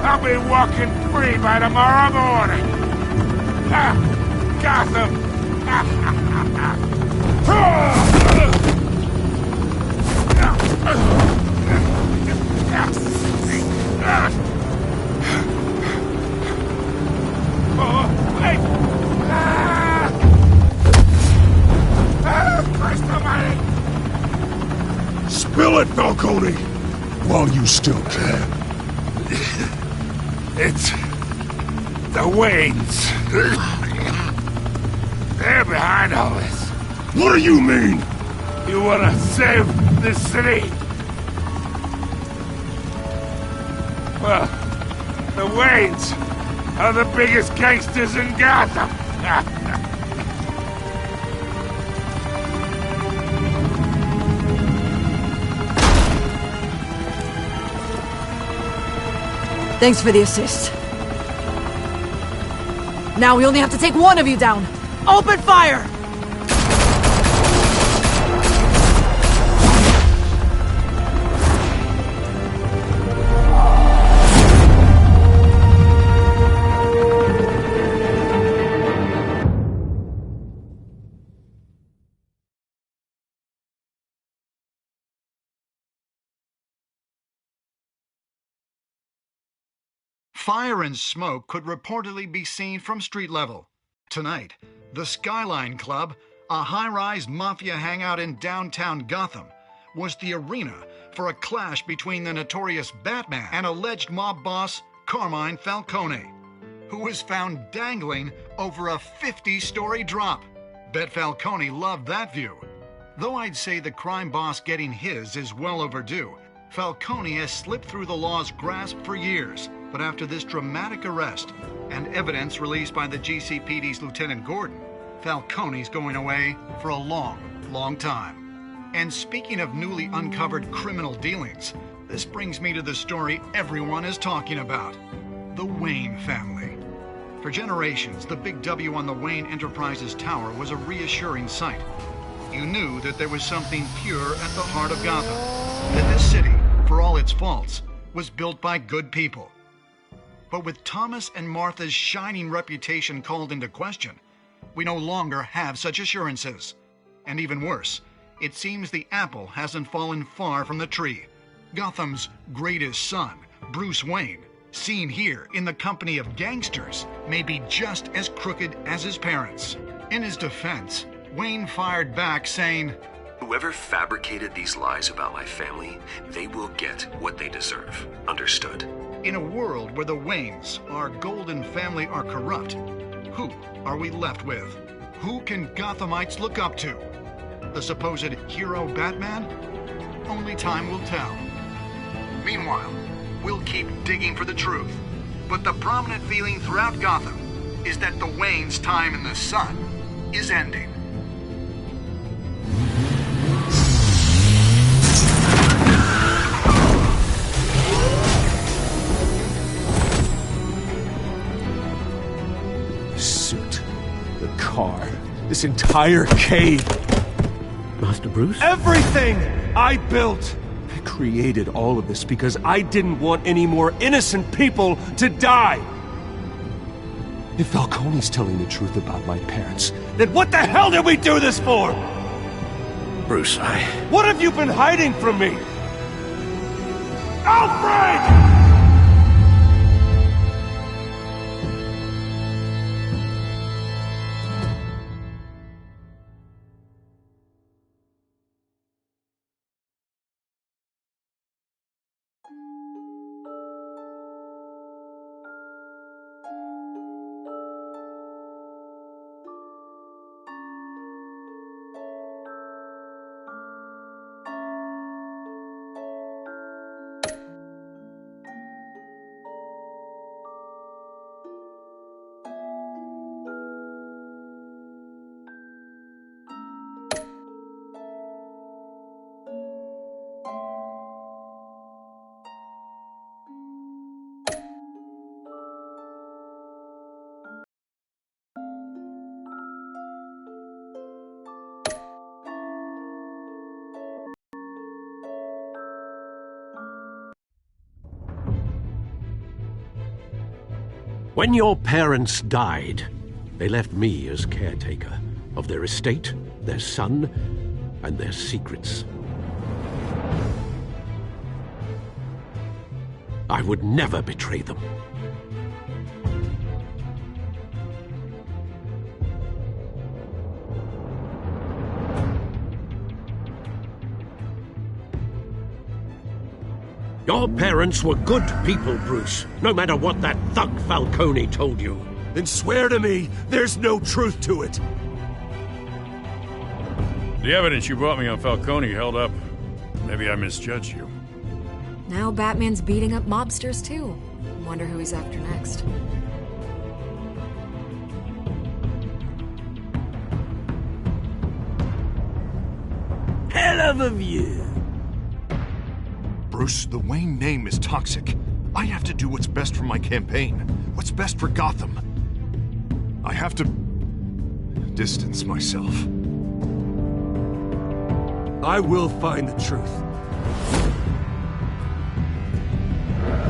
I'll be walking free by tomorrow morning. Gotham. Christ almighty. Spill it, Falcone, while you still can. It's the Waynes. They're behind all this. What do you mean? You want to save this city? Well, the Waynes are the biggest gangsters in Gotham. Thanks for the assist. Now we only have to take one of you down. Open fire! Fire and smoke could reportedly be seen from street level. Tonight, the Skyline Club, a high-rise mafia hangout in downtown Gotham, was the arena for a clash between the notorious Batman and alleged mob boss Carmine Falcone, who was found dangling over a 50-story drop. Bet Falcone loved that view. Though I'd say the crime boss getting his is well overdue, Falcone has slipped through the law's grasp for years. But after this dramatic arrest and evidence released by the GCPD's Lieutenant Gordon, Falcone's going away for a long, long time. And speaking of newly uncovered criminal dealings, this brings me to the story everyone is talking about. The Wayne family. For generations, the big W on the Wayne Enterprises tower was a reassuring sight. You knew that there was something pure at the heart of Gotham. That this city, for all its faults, was built by good people. But with Thomas and Martha's shining reputation called into question, we no longer have such assurances. And even worse, it seems the apple hasn't fallen far from the tree. Gotham's greatest son, Bruce Wayne, seen here in the company of gangsters, may be just as crooked as his parents. In his defense, Wayne fired back saying, "Whoever fabricated these lies about my family, they will get what they deserve. Understood?" In a world where the Waynes, our golden family, are corrupt, who are we left with? Who can Gothamites look up to? The supposed hero Batman? Only time will tell. Meanwhile, we'll keep digging for the truth. But the prominent feeling throughout Gotham is that the Waynes' time in the sun is ending. The suit, the car, this entire cave. Master Bruce? Everything I built! I created all of this because I didn't want any more innocent people to die! If Falcone's telling the truth about my parents, then what the hell did we do this for? Bruce, What have you been hiding from me? Alfred! When your parents died, they left me as caretaker of their estate, their son, and their secrets. I would never betray them. Your parents were good people, Bruce, no matter what that thug Falcone told you. Then swear to me there's no truth to it. The evidence you brought me on Falcone held up. Maybe I misjudged you. Now Batman's beating up mobsters, too. Wonder who he's after next. Hell of a view. Bruce, the Wayne name is toxic. I have to do what's best for my campaign. What's best for Gotham. I have to distance myself. I will find the truth.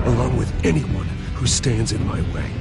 Along with anyone who stands in my way.